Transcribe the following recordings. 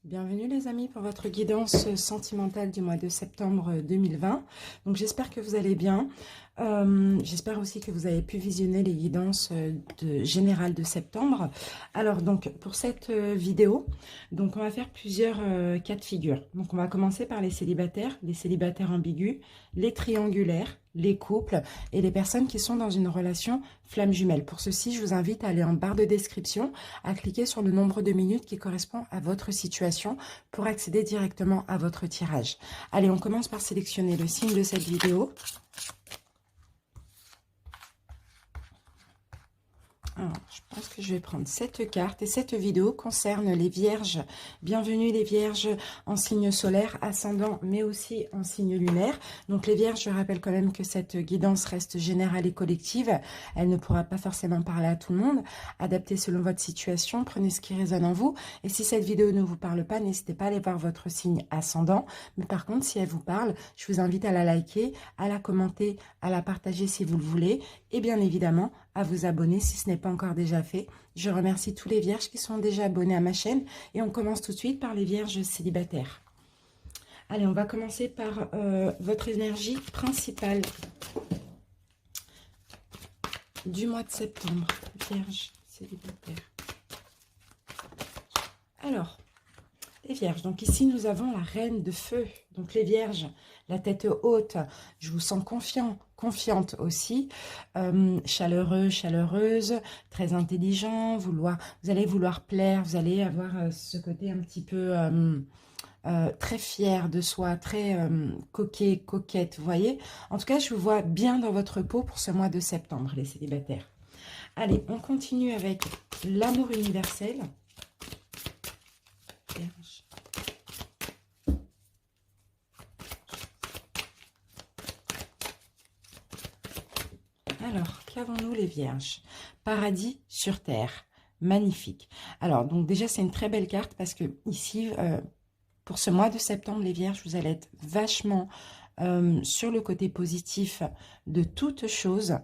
Bienvenue les amis pour votre guidance sentimentale du mois de septembre 2020. Donc j'espère que vous allez bien. J'espère aussi que vous avez pu visionner les guidances générales de septembre. Alors donc pour cette vidéo, donc on va faire plusieurs cas de figure. Donc on va commencer par les célibataires ambigus, les triangulaires, les couples et les personnes qui sont dans une relation flamme jumelle. Pour ceci, je vous invite à aller en barre de description, à cliquer sur le nombre de minutes qui correspond à votre situation pour accéder directement à votre tirage. Allez, on commence par sélectionner le signe de cette vidéo. Alors, je pense que je vais prendre cette carte et cette vidéo concerne les vierges. Bienvenue les vierges en signe solaire, ascendant, mais aussi en signe lunaire. Donc les vierges, je rappelle quand même que cette guidance reste générale et collective. Elle ne pourra pas forcément parler à tout le monde. Adaptez selon votre situation, prenez ce qui résonne en vous. Et si cette vidéo ne vous parle pas, n'hésitez pas à aller voir votre signe ascendant. Mais par contre, si elle vous parle, je vous invite à la liker, à la commenter, à la partager si vous le voulez. Et bien évidemment, à vous abonner si ce n'est pas encore déjà fait. Je remercie tous les vierges qui sont déjà abonnés à ma chaîne et on commence tout de suite par les vierges célibataires. Allez, on va commencer par votre énergie principale du mois de septembre, vierges célibataires. Alors, les vierges, donc ici nous avons la reine de feu, donc les vierges, la tête haute, je vous sens confiant, confiante aussi, chaleureux, chaleureuse, très intelligent, vous allez vouloir plaire, vous allez avoir ce côté un petit peu très fier de soi, très coquet, coquette, vous voyez. En tout cas, je vous vois bien dans votre peau pour ce mois de septembre, les célibataires. Allez, on continue avec l'amour universel. Vierge. Alors, qu'avons-nous les vierges? Paradis sur terre. Magnifique. Alors, donc déjà, c'est une très belle carte parce que ici, pour ce mois de septembre, les vierges, vous allez être vachement sur le côté positif de toute chose.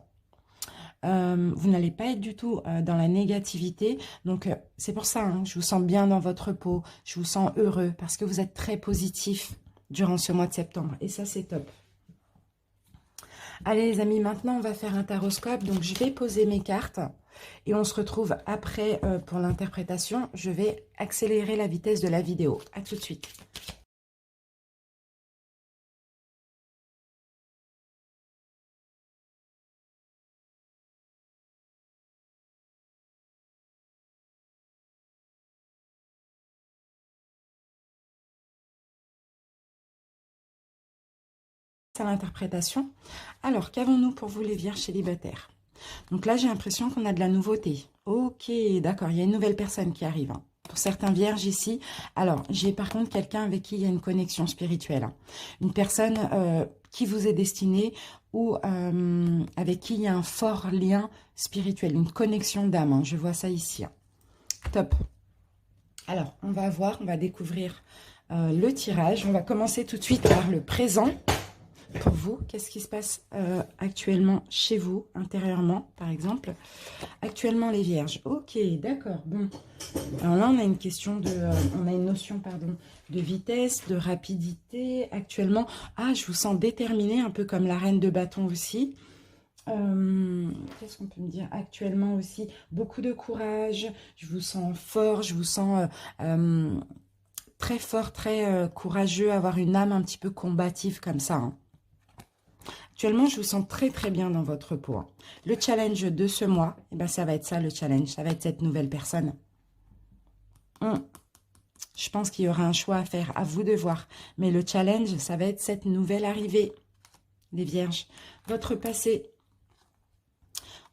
Vous n'allez pas être du tout dans la négativité. Donc, c'est pour ça, hein, je vous sens bien dans votre peau. Je vous sens heureux parce que vous êtes très positif durant ce mois de septembre. Et ça, c'est top. Allez les amis, maintenant on va faire un taroscope. Donc je vais poser mes cartes et on se retrouve après pour l'interprétation. Je vais accélérer la vitesse de la vidéo. À tout de suite. À l'interprétation. Alors, qu'avons-nous pour vous les vierges célibataires? Donc là, j'ai l'impression qu'on a de la nouveauté. Ok, d'accord, il y a une nouvelle personne qui arrive. Hein. Pour certains vierges ici. Alors, j'ai par contre quelqu'un avec qui il y a une connexion spirituelle. Hein. Une personne qui vous est destinée ou avec qui il y a un fort lien spirituel, une connexion d'âme. Hein. Je vois ça ici. Hein. Top. Alors, on va voir, on va découvrir le tirage. On va commencer tout de suite par le présent. Pour vous, qu'est-ce qui se passe actuellement chez vous, intérieurement, par exemple? Actuellement, les vierges. Ok, d'accord. Bon. Alors là, on a une question de... on a une notion, pardon, de vitesse, de rapidité. Actuellement, ah, je vous sens déterminée, un peu comme la reine de bâton aussi. Qu'est-ce qu'on peut me dire? Actuellement aussi, beaucoup de courage. Je vous sens fort, je vous sens... très fort, très courageux, avoir une âme un petit peu combative comme ça. Hein. Actuellement, je vous sens très très bien dans votre peau. Hein. Le challenge de ce mois, eh ben, ça va être ça le challenge, ça va être cette nouvelle personne. Je pense qu'il y aura un choix à faire, à vous de voir. Mais le challenge, ça va être cette nouvelle arrivée, les vierges. Votre passé.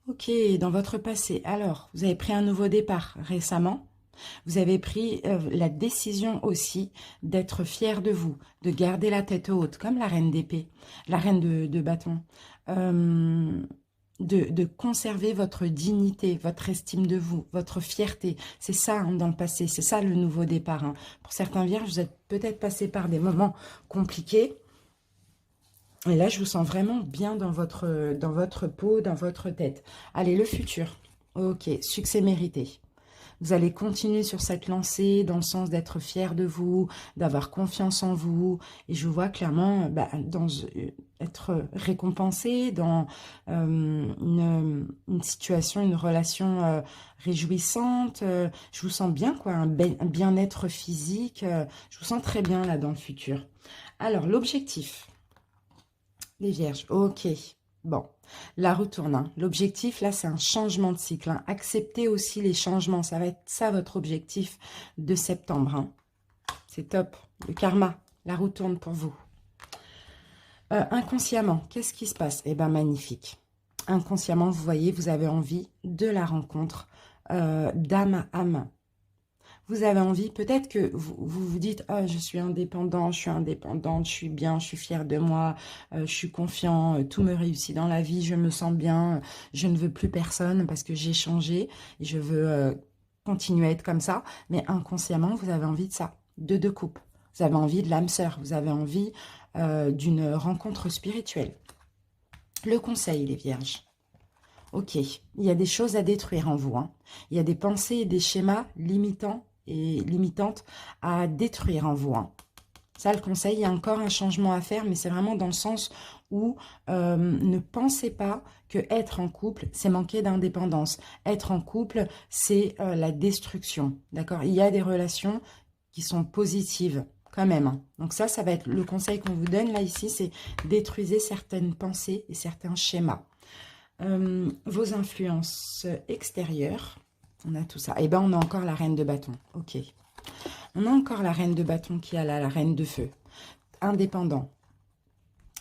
Ok, dans votre passé. Alors, vous avez pris un nouveau départ récemment. Vous avez pris la décision aussi d'être fier de vous, de garder la tête haute, comme la reine d'épée, la reine de bâton, de conserver votre dignité, votre estime de vous, votre fierté. C'est ça hein, dans le passé, c'est ça le nouveau départ. Hein. Pour certains vierges, vous êtes peut-être passé par des moments compliqués. Et là, je vous sens vraiment bien dans votre peau, dans votre tête. Allez, le futur. Ok, succès mérité. Vous allez continuer sur cette lancée dans le sens d'être fier de vous, d'avoir confiance en vous. Et je vois clairement être récompensé dans une situation, une relation réjouissante. Je vous sens bien, quoi, un bien-être physique. Je vous sens très bien là dans le futur. Alors, l'objectif, les vierges, ok. Bon, la retourne. Hein. L'objectif, là, c'est un changement de cycle. Hein. Acceptez aussi les changements. Ça va être ça, votre objectif de septembre. Hein. C'est top. Le karma, la retourne pour vous. Inconsciemment, qu'est-ce qui se passe? Eh bien, magnifique. Inconsciemment, vous voyez, vous avez envie de la rencontre d'âme à âme. Vous avez envie, peut-être que vous dites « Ah, je suis indépendant, je suis indépendante, je suis bien, je suis fière de moi, je suis confiant, tout me réussit dans la vie, je me sens bien, je ne veux plus personne parce que j'ai changé et je veux continuer à être comme ça. » Mais inconsciemment, vous avez envie de ça, de deux coupes. Vous avez envie de l'âme sœur, vous avez envie d'une rencontre spirituelle. Le conseil, les vierges. Ok, il y a des choses à détruire en vous. Hein. Il y a des pensées et des schémas limitants et limitantes à détruire en vous. Hein. Ça, le conseil, il y a encore un changement à faire, mais c'est vraiment dans le sens où ne pensez pas que être en couple, c'est manquer d'indépendance. Être en couple, c'est la destruction. D'accord? Il y a des relations qui sont positives quand même. Hein. Donc ça va être le conseil qu'on vous donne là ici, c'est détruisez certaines pensées et certains schémas. Vos influences extérieures, on a tout ça. Et ben on a encore la reine de bâton. Ok. On a encore la reine de bâton qui a là, la reine de feu. Indépendant.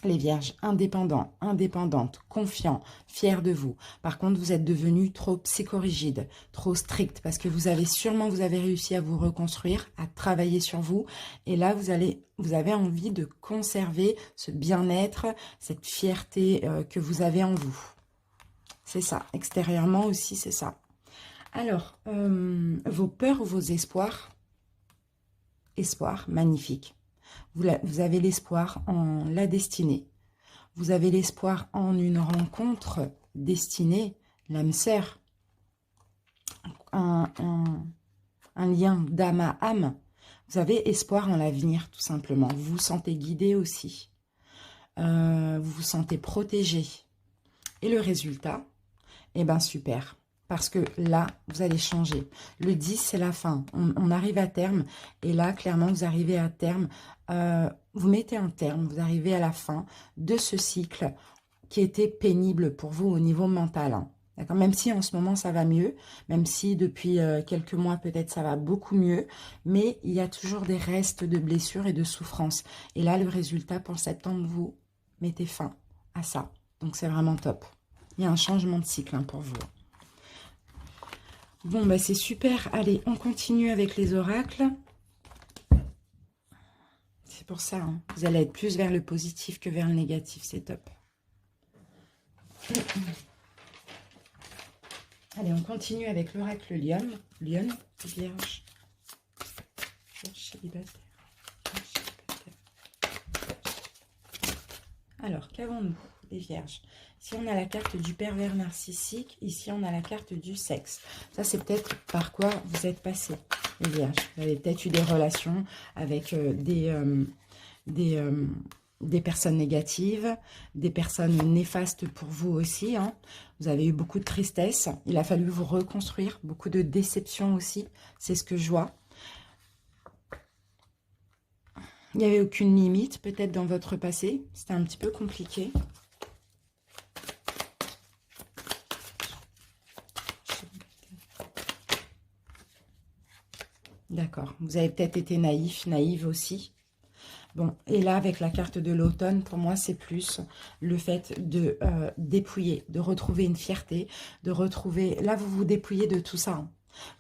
Les vierges, indépendants, indépendantes, confiants, fiers de vous. Par contre, vous êtes devenus trop psychorigide, trop strict, parce que vous avez réussi à vous reconstruire, à travailler sur vous. Et là, vous avez envie de conserver ce bien-être, cette fierté que vous avez en vous. C'est ça. Extérieurement aussi, c'est ça. Alors, vos peurs ou vos espoirs. Espoir, magnifique. Vous avez l'espoir en la destinée. Vous avez l'espoir en une rencontre destinée, l'âme sœur. Un lien d'âme à âme. Vous avez espoir en l'avenir, tout simplement. Vous vous sentez guidé aussi. Vous vous sentez protégé. Et le résultat, eh bien, super. Parce que là, vous allez changer. Le 10, c'est la fin. On arrive à terme. Et là, clairement, vous arrivez à terme. Vous mettez un terme. Vous arrivez à la fin de ce cycle qui était pénible pour vous au niveau mental. Hein. D'accord? Même si en ce moment, ça va mieux. Même si depuis quelques mois, peut-être, ça va beaucoup mieux. Mais il y a toujours des restes de blessures et de souffrances. Et là, le résultat pour septembre, vous mettez fin à ça. Donc, c'est vraiment top. Il y a un changement de cycle hein, pour vous. Bon, bah c'est super. Allez, on continue avec les oracles. C'est pour ça, hein. Vous allez être plus vers le positif que vers le négatif. C'est top. Allez, on continue avec l'oracle Lion. Lion, Vierge. Célibataire. Alors, qu'avons-nous, les Vierges? Ici, on a la carte du pervers narcissique. Ici, on a la carte du sexe. Ça, c'est peut-être par quoi vous êtes passé, les Vierges. Vous avez peut-être eu des relations avec des personnes négatives, des personnes néfastes pour vous aussi. Hein. Vous avez eu beaucoup de tristesse. Il a fallu vous reconstruire. Beaucoup de déception aussi. C'est ce que je vois. Il n'y avait aucune limite, peut-être, dans votre passé. C'était un petit peu compliqué. D'accord. Vous avez peut-être été naïf, naïve aussi. Bon, et là, avec la carte de l'automne, pour moi, c'est plus le fait de dépouiller, de retrouver une fierté, de retrouver... Là, vous vous dépouillez de tout ça. Hein.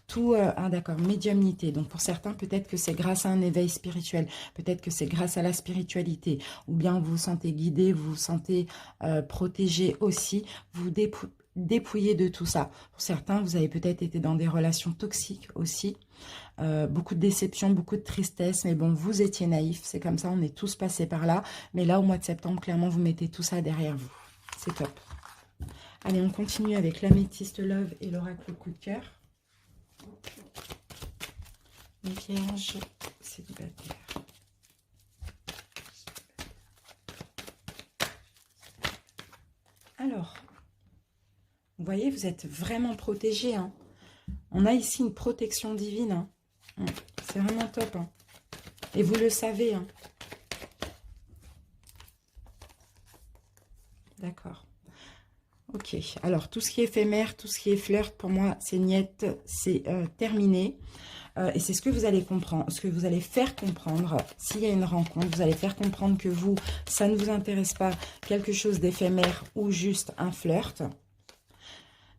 Tout, d'accord, médiumnité. Donc, pour certains, peut-être que c'est grâce à un éveil spirituel. Peut-être que c'est grâce à la spiritualité. Ou bien vous vous sentez guidé, vous vous sentez protégé aussi. Vous dépouillez de tout ça. Pour certains, vous avez peut-être été dans des relations toxiques aussi. Beaucoup de déception, beaucoup de tristesse, mais bon, vous étiez naïf, c'est comme ça, on est tous passés par là, mais là, au mois de septembre, clairement, vous mettez tout ça derrière vous, c'est top. Allez, on continue avec l'améthyste love et l'oracle coup de cœur. Les vierges célibataires. Alors, vous voyez, vous êtes vraiment protégés. Hein. On a ici une protection divine. Hein. C'est vraiment top. Hein. Et vous le savez. Hein. D'accord. Ok. Alors, tout ce qui est éphémère, tout ce qui est flirt, pour moi, c'est niette, c'est terminé. Et c'est ce que vous allez comprendre, ce que vous allez faire comprendre. S'il y a une rencontre, vous allez faire comprendre que vous, ça ne vous intéresse pas quelque chose d'éphémère ou juste un flirt.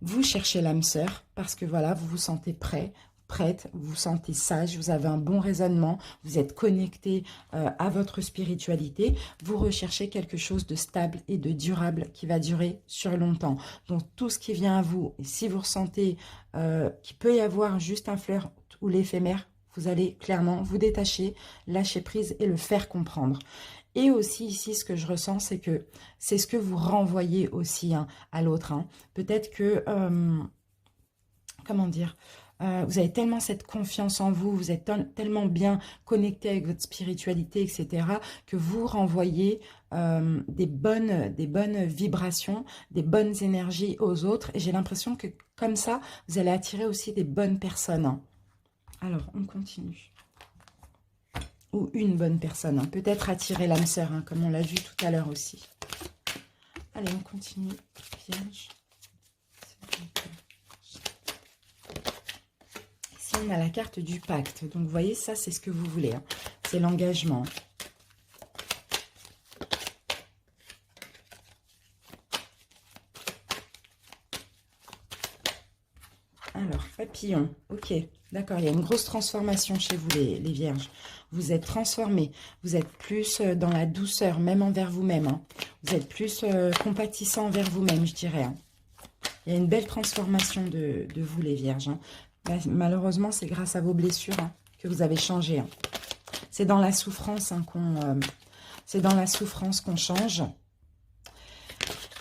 Vous cherchez l'âme sœur parce que voilà, vous vous sentez prêt, prête, vous vous sentez sage, vous avez un bon raisonnement, vous êtes connecté à votre spiritualité. Vous recherchez quelque chose de stable et de durable qui va durer sur longtemps. Donc tout ce qui vient à vous, et si vous ressentez qu'il peut y avoir juste un flirt ou l'éphémère, vous allez clairement vous détacher, lâcher prise et le faire comprendre. Et aussi ici, ce que je ressens, c'est que c'est ce que vous renvoyez aussi hein, à l'autre. Hein. Peut-être que, comment dire, vous avez tellement cette confiance en vous, vous êtes tellement bien connecté avec votre spiritualité, etc., que vous renvoyez des bonnes vibrations, des bonnes énergies aux autres. Et j'ai l'impression que comme ça, vous allez attirer aussi des bonnes personnes. Hein. Alors, on continue. Ou une bonne personne. Hein. Peut-être attirer l'âme sœur, hein, comme on l'a vu tout à l'heure aussi. Allez, on continue. Vierge. Ici, on a la carte du pacte. Donc, vous voyez, ça, c'est ce que vous voulez. Hein. C'est l'engagement. Alors, papillon. Ok, d'accord. Il y a une grosse transformation chez vous, les vierges. Vous êtes transformés. Vous êtes plus dans la douceur, même envers vous-même. Hein. Vous êtes plus compatissant envers vous-même, je dirais. Hein. Il y a une belle transformation de vous, les vierges. Hein. Malheureusement, c'est grâce à vos blessures hein, que vous avez changé. Hein. C'est dans la souffrance hein, qu'on change.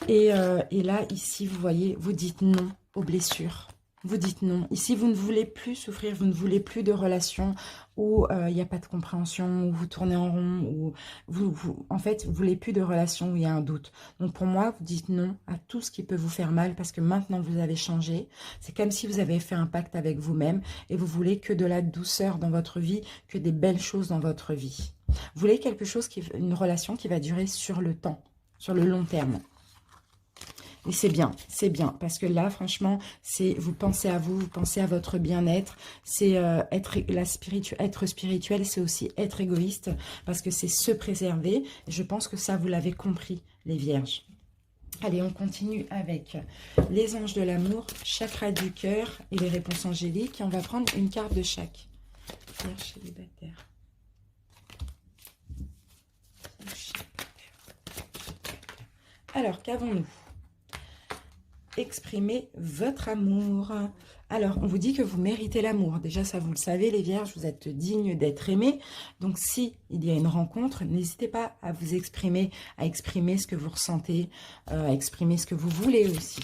Et là, ici, vous voyez, vous dites non aux blessures. Vous dites non. Ici, vous ne voulez plus souffrir, vous ne voulez plus de relations où il n'y a pas de compréhension, où vous tournez en rond, où en fait, vous ne voulez plus de relations où il y a un doute. Donc, pour moi, vous dites non à tout ce qui peut vous faire mal parce que maintenant, vous avez changé. C'est comme si vous avez fait un pacte avec vous-même et vous voulez que de la douceur dans votre vie, que des belles choses dans votre vie. Vous voulez quelque chose, une relation qui va durer sur le temps, sur le long terme. Et c'est bien, parce que là, franchement, vous pensez à vous, vous pensez à votre bien-être. C'est être spirituel, c'est aussi être égoïste, parce que c'est se préserver. Et je pense que ça, vous l'avez compris, les vierges. Allez, on continue avec les anges de l'amour, chakra du cœur et les réponses angéliques. Et on va prendre une carte de chaque. Vierge célibataire. Alors, qu'avons-nous ? Exprimer votre amour. Alors, on vous dit que vous méritez l'amour. Déjà, ça, vous le savez, les vierges, vous êtes dignes d'être aimés. Donc, si il y a une rencontre, n'hésitez pas à vous exprimer, à exprimer ce que vous ressentez, à exprimer ce que vous voulez aussi.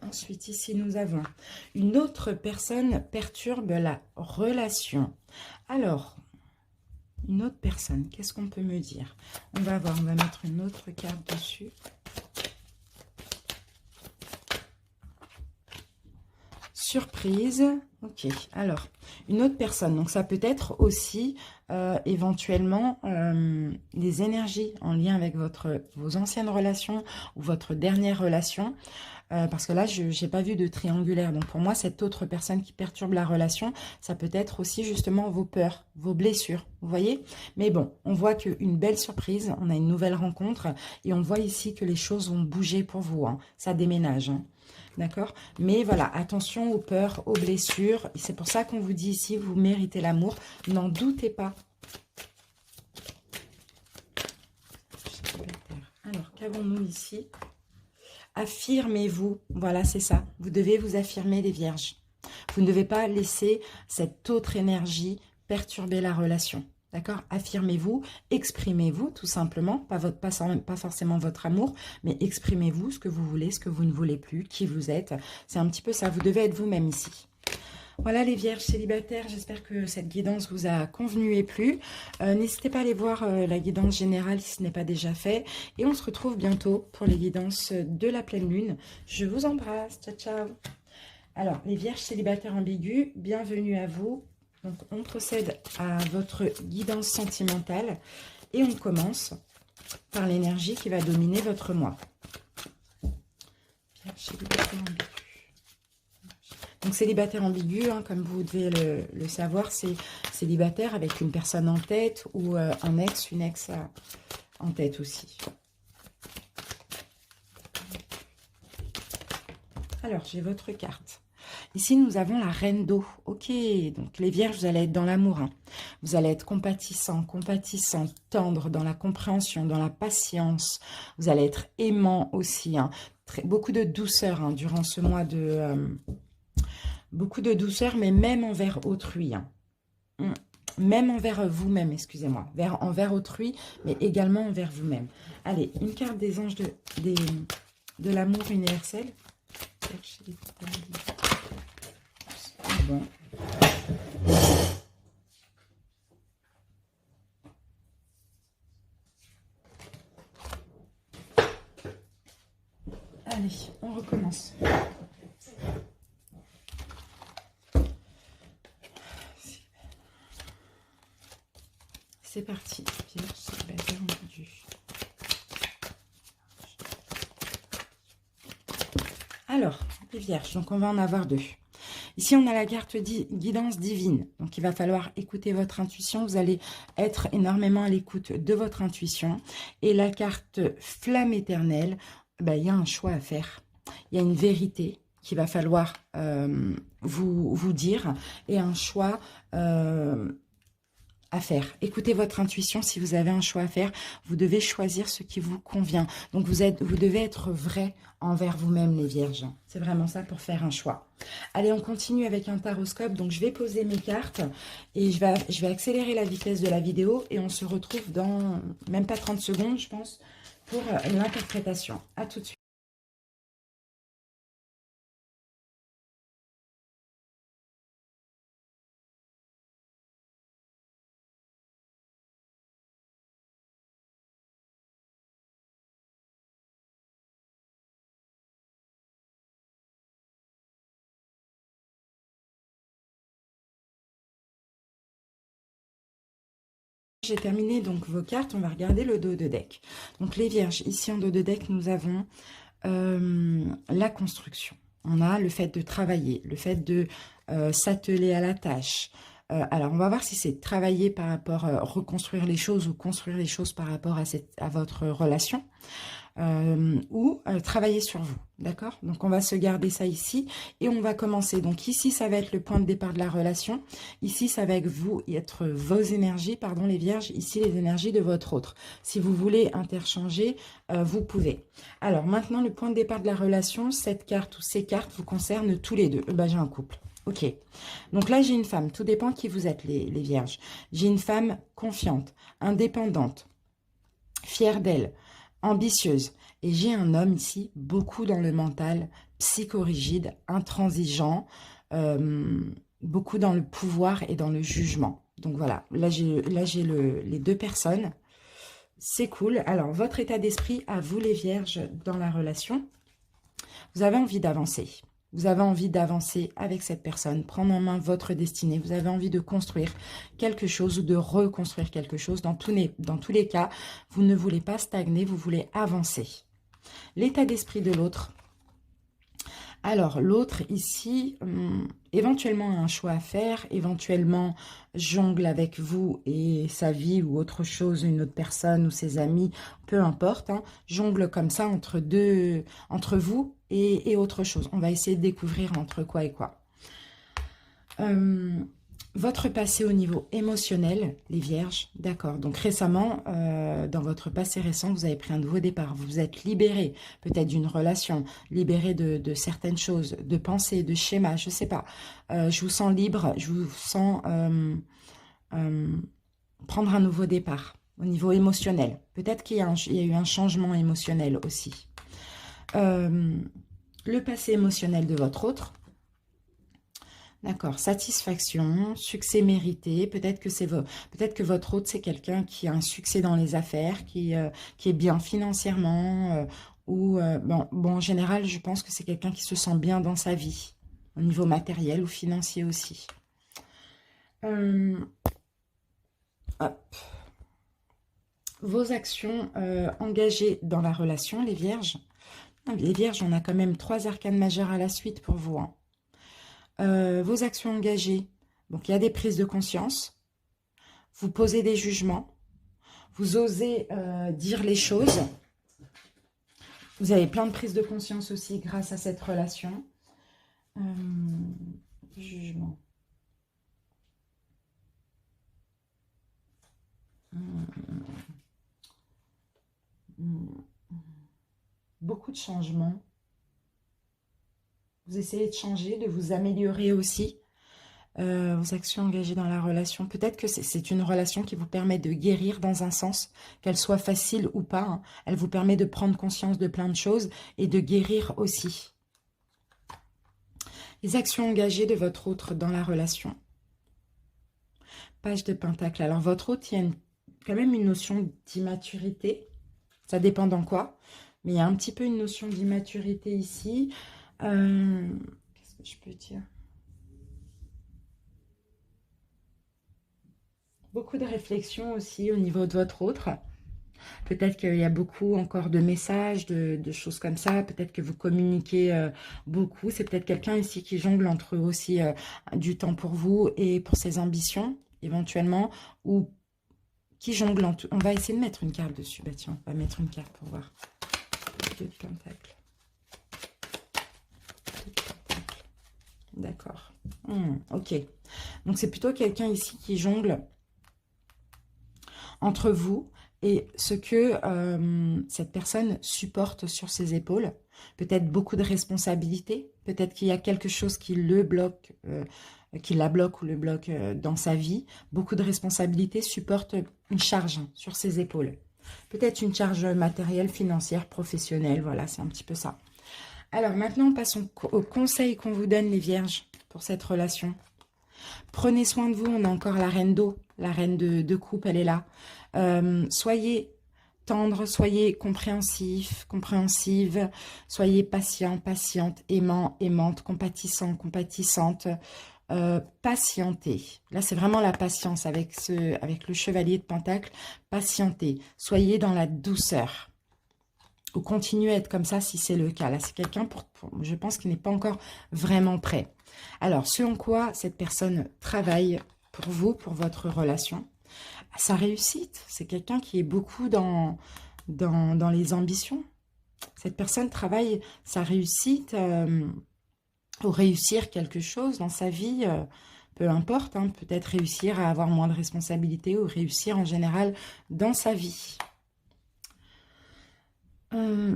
Ensuite, ici, nous avons une autre personne perturbe la relation. Alors, une autre personne, qu'est-ce qu'on peut me dire? On va voir, on va mettre une autre carte dessus. Surprise. Ok, alors, une autre personne. Donc, ça peut être aussi éventuellement les énergies en lien avec vos anciennes relations ou votre dernière relation. Parce que là, je n'ai pas vu de triangulaire. Donc, pour moi, cette autre personne qui perturbe la relation, ça peut être aussi justement vos peurs, vos blessures. Vous voyez? Mais bon, on voit qu'une belle surprise, on a une nouvelle rencontre. Et on voit ici que les choses vont bouger pour vous. Hein. Ça déménage. Hein. D'accord? Mais voilà, attention aux peurs, aux blessures. Et c'est pour ça qu'on vous dit ici, vous méritez l'amour. N'en doutez pas. Alors, qu'avons-nous ici? Affirmez-vous. Voilà, c'est ça. Vous devez vous affirmer, les vierges. Vous ne devez pas laisser cette autre énergie perturber la relation. D'accord? Affirmez-vous, exprimez-vous tout simplement, pas forcément votre amour, mais exprimez-vous ce que vous voulez, ce que vous ne voulez plus, qui vous êtes. C'est un petit peu ça, vous devez être vous-même ici. Voilà les vierges célibataires, j'espère que cette guidance vous a convenu et plu. N'hésitez pas à aller voir la guidance générale si ce n'est pas déjà fait. Et on se retrouve bientôt pour les guidances de la pleine lune. Je vous embrasse, ciao ciao. Alors, les vierges célibataires ambigus, bienvenue à vous. Donc, on procède à votre guidance sentimentale et on commence par l'énergie qui va dominer votre mois. Vierges célibataires ambigus. Donc, célibataire ambigu, hein, comme vous devez le savoir, c'est célibataire avec une personne en tête ou un ex, une ex en tête aussi. Alors, j'ai votre carte. Ici, nous avons la reine d'eau. Ok, donc les vierges, vous allez être dans l'amour. Hein. Vous allez être compatissant, tendre, dans la compréhension, dans la patience. Vous allez être aimant aussi. Hein. Beaucoup de douceur hein, durant ce mois de... beaucoup de douceur, mais même envers autrui. Hein. Même envers vous-même, excusez-moi. Envers autrui, mais également envers vous-même. Allez, une carte des anges de l'amour universel. Bon. Allez, on recommence. C'est parti. Alors, les vierges, donc on va en avoir deux. Ici, on a la carte guidance divine. Donc, il va falloir écouter votre intuition. Vous allez être énormément à l'écoute de votre intuition. Et la carte flamme éternelle, ben, il y a un choix à faire. Il y a une vérité qu'il va falloir vous dire. Et un choix à faire. Écoutez votre intuition. Si vous avez un choix à faire, vous devez choisir ce qui vous convient. Donc, vous devez être vrai envers vous-même, les vierges. C'est vraiment ça pour faire un choix. Allez, on continue avec un taroscope. Donc, je vais poser mes cartes et je vais accélérer la vitesse de la vidéo et on se retrouve dans même pas 30 secondes, je pense, pour l'interprétation. À tout de suite. J'ai terminé donc vos cartes, on va regarder le dos de deck. Donc les vierges, ici en dos de deck, nous avons la construction. On a le fait de travailler, le fait de s'atteler à la tâche. Alors on va voir si c'est travailler par rapport à reconstruire les choses ou construire les choses par rapport à votre relation. Ou travailler sur vous, d'accord? Donc, on va se garder ça ici et on va commencer. Donc, ici, ça va être le point de départ de la relation. Ici, ça va être vos énergies, pardon, les vierges. Ici, les énergies de votre autre. Si vous voulez interchanger, vous pouvez. Alors, maintenant, le point de départ de la relation, cette carte ou ces cartes vous concernent tous les deux. Ben, j'ai un couple. Ok. Donc là, j'ai une femme. Tout dépend qui vous êtes, les vierges. J'ai une femme confiante, indépendante, fière d'elle, ambitieuse. Et j'ai un homme ici, beaucoup dans le mental, psychorigide, intransigeant, beaucoup dans le pouvoir et dans le jugement. Donc voilà, là j'ai les deux personnes. C'est cool. Alors, votre état d'esprit, à vous les vierges, dans la relation, vous avez envie d'avancer. Vous avez envie d'avancer avec cette personne, prendre en main votre destinée. Vous avez envie de construire quelque chose ou de reconstruire quelque chose. Dans tous les cas, vous ne voulez pas stagner, vous voulez avancer. L'état d'esprit de l'autre. Alors, l'autre ici, éventuellement a un choix à faire, éventuellement jongle avec vous et sa vie ou autre chose, une autre personne ou ses amis, peu importe, hein, jongle comme ça entre vous et autre chose. On va essayer de découvrir entre quoi et quoi. Votre passé au niveau émotionnel, les vierges, d'accord. Donc récemment, dans votre passé récent, vous avez pris un nouveau départ. Vous vous êtes libéré peut-être d'une relation, libéré de certaines choses, de pensées, de schémas, je ne sais pas. Je vous sens libre, je vous sens prendre un nouveau départ au niveau émotionnel. Peut-être qu'il y a eu un changement émotionnel aussi. Le passé émotionnel de votre autre. D'accord, satisfaction, succès mérité. Peut-être que votre autre, c'est quelqu'un qui a un succès dans les affaires, qui est bien financièrement, bon, en général, je pense que c'est quelqu'un qui se sent bien dans sa vie, au niveau matériel ou financier aussi. Hop. Vos actions engagées dans la relation, les vierges. Les vierges, on a quand même 3 arcanes majeures à la suite pour vous. Hein. Vos actions engagées, donc il y a des prises de conscience, vous posez des jugements, vous osez dire les choses, vous avez plein de prises de conscience aussi grâce à cette relation. Jugement. Beaucoup de changements. Vous essayez de changer, de vous améliorer aussi. Vos actions engagées dans la relation. Peut-être que c'est une relation qui vous permet de guérir dans un sens, qu'elle soit facile ou pas. Hein. Elle vous permet de prendre conscience de plein de choses et de guérir aussi. Les actions engagées de votre autre dans la relation. Page de Pentacle. Alors, votre autre, il y a quand même une notion d'immaturité. Ça dépend dans quoi. Mais il y a un petit peu une notion d'immaturité ici. Qu'est-ce que je peux dire? Beaucoup de réflexion aussi au niveau de votre autre. Peut-être qu'il y a beaucoup encore de messages, de choses comme ça. Peut-être que vous communiquez beaucoup. C'est peut-être quelqu'un ici qui jongle entre aussi du temps pour vous et pour ses ambitions, éventuellement. Ou qui jongle entre... On va essayer de mettre une carte dessus. Bah tiens, on va mettre une carte pour voir. Deux de Pentacle. D'accord. Ok. Donc c'est plutôt quelqu'un ici qui jongle entre vous et ce que cette personne supporte sur ses épaules. Peut-être beaucoup de responsabilités. Peut-être qu'il y a quelque chose qui le bloque, qui la bloque ou le bloque dans sa vie. Beaucoup de responsabilités supportent une charge sur ses épaules. Peut-être une charge matérielle, financière, professionnelle. Voilà, c'est un petit peu ça. Alors maintenant, passons au conseil qu'on vous donne, les vierges, pour cette relation. Prenez soin de vous, on a encore la reine d'eau, la reine de coupe, elle est là. Soyez tendre, soyez compréhensif, compréhensive, soyez patient, patiente, aimant, aimante, compatissant, compatissante, patientez. Là, c'est vraiment la patience avec le chevalier de Pentacle, patientez. Soyez dans la douceur. Ou continuez à être comme ça si c'est le cas. Là, c'est quelqu'un, je pense, qui n'est pas encore vraiment prêt. Alors, ce en quoi cette personne travaille pour vous, pour votre relation, sa réussite, c'est quelqu'un qui est beaucoup dans les ambitions. Cette personne travaille sa réussite ou réussir quelque chose dans sa vie, peu importe, hein, peut-être réussir à avoir moins de responsabilités ou réussir en général dans sa vie.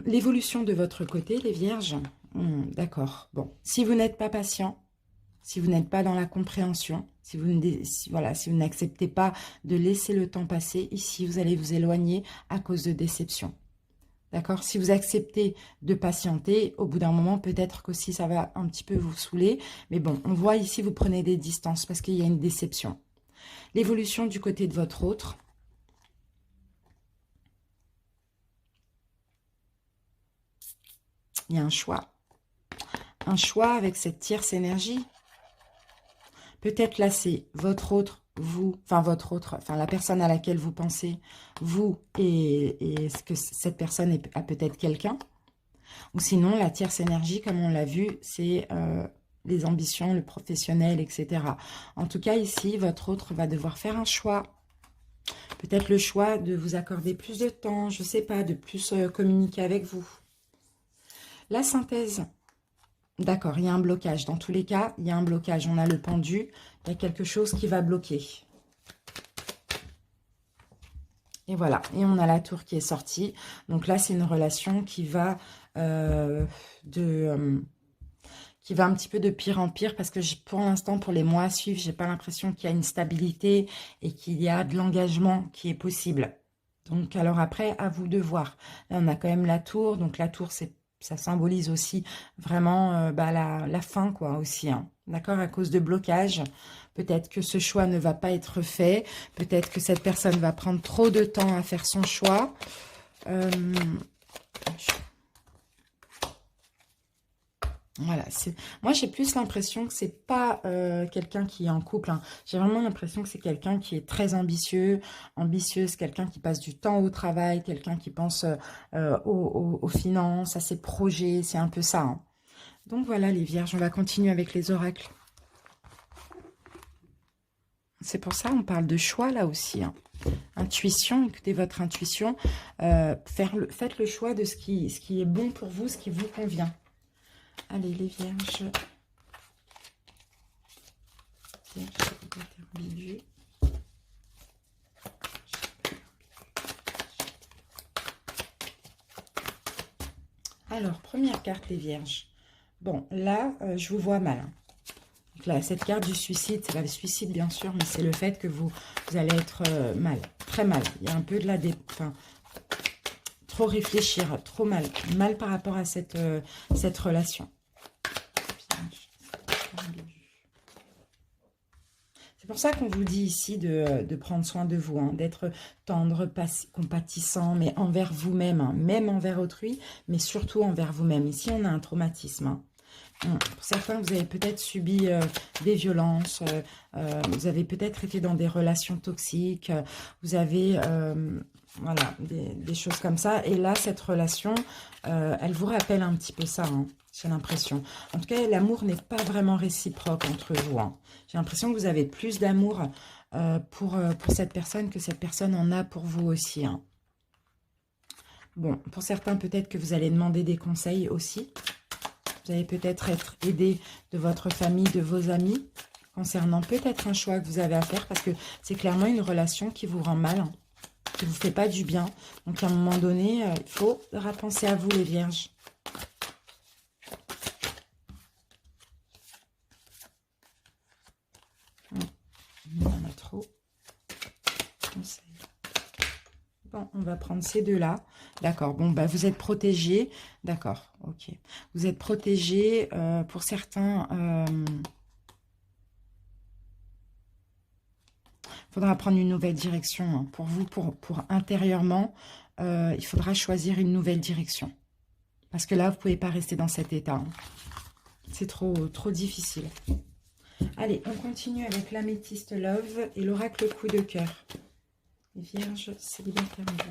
L'évolution de votre côté, les vierges, d'accord. Bon, si vous n'êtes pas patient, si vous n'êtes pas dans la compréhension, si vous n'acceptez pas de laisser le temps passer, ici, vous allez vous éloigner à cause de déception. D'accord? Si vous acceptez de patienter, au bout d'un moment, peut-être qu'aussi ça va un petit peu vous saouler. Mais bon, on voit ici, vous prenez des distances parce qu'il y a une déception. L'évolution du côté de votre autre. Il y a un choix. Un choix avec cette tierce énergie. Peut-être là, c'est votre autre, vous, enfin la personne à laquelle vous pensez, vous, et ce que cette personne a peut-être quelqu'un. Ou sinon, la tierce énergie, comme on l'a vu, c'est les ambitions, le professionnel, etc. En tout cas, ici, votre autre va devoir faire un choix. Peut-être le choix de vous accorder plus de temps, je ne sais pas, de plus communiquer avec vous. La synthèse. D'accord, il y a un blocage. Dans tous les cas, il y a un blocage. On a le pendu, il y a quelque chose qui va bloquer. Et voilà, et on a la tour qui est sortie. Donc là, c'est une relation qui va qui va un petit peu de pire en pire parce que pour l'instant, pour les mois à suivre, j'ai pas l'impression qu'il y a une stabilité et qu'il y a de l'engagement qui est possible. Donc, alors après, à vous de voir. Là, on a quand même la tour. Donc, la tour, ça symbolise aussi vraiment la fin, quoi, aussi. Hein. D'accord? À cause de blocage. Peut-être que ce choix ne va pas être fait. Peut-être que cette personne va prendre trop de temps à faire son choix. Voilà, moi j'ai plus l'impression que c'est pas quelqu'un qui est en couple. Hein. J'ai vraiment l'impression que c'est quelqu'un qui est très ambitieuse, quelqu'un qui passe du temps au travail, quelqu'un qui pense aux finances, à ses projets, c'est un peu ça. Hein. Donc voilà les vierges, on va continuer avec les oracles. C'est pour ça on parle de choix là aussi. Hein. Intuition, écoutez votre intuition, faites le choix de ce qui est bon pour vous, ce qui vous convient. Allez, les vierges. Alors, première carte, les vierges. Bon, là, je vous vois mal. Hein. Donc là, cette carte du suicide, c'est pas le suicide, bien sûr, mais c'est le fait que vous allez être mal, très mal. Il y a un peu de la... Enfin, trop réfléchir, trop mal. Mal par rapport à cette relation. C'est pour ça qu'on vous dit ici de prendre soin de vous, hein, d'être tendre, compatissant, mais envers vous-même, hein, même envers autrui, mais surtout envers vous-même. Ici, on a un traumatisme. Hein. Pour certains, vous avez peut-être subi des violences, vous avez peut-être été dans des relations toxiques, vous avez voilà, des choses comme ça. Et là, cette relation, elle vous rappelle un petit peu ça, hein, j'ai l'impression. En tout cas, l'amour n'est pas vraiment réciproque entre vous. Hein. J'ai l'impression que vous avez plus d'amour pour cette personne que cette personne en a pour vous aussi. Hein. Bon, pour certains, peut-être que vous allez demander des conseils aussi. Vous allez peut-être être aidé de votre famille, de vos amis, concernant peut-être un choix que vous avez à faire, parce que c'est clairement une relation qui vous rend mal, hein, qui ne vous fait pas du bien. Donc, à un moment donné, il faut repenser à vous, les vierges. Il y en a trop. Bon, on va prendre ces deux-là. D'accord, bon, bah, vous êtes protégés. D'accord, ok. Vous êtes protégés pour certains. Il faudra prendre une nouvelle direction. Hein. Pour vous, pour intérieurement, il faudra choisir une nouvelle direction. Parce que là, vous ne pouvez pas rester dans cet état. Hein. C'est trop difficile. Allez, on continue avec l'améthyste love et l'oracle coup de cœur. Les vierges célibataires en vue.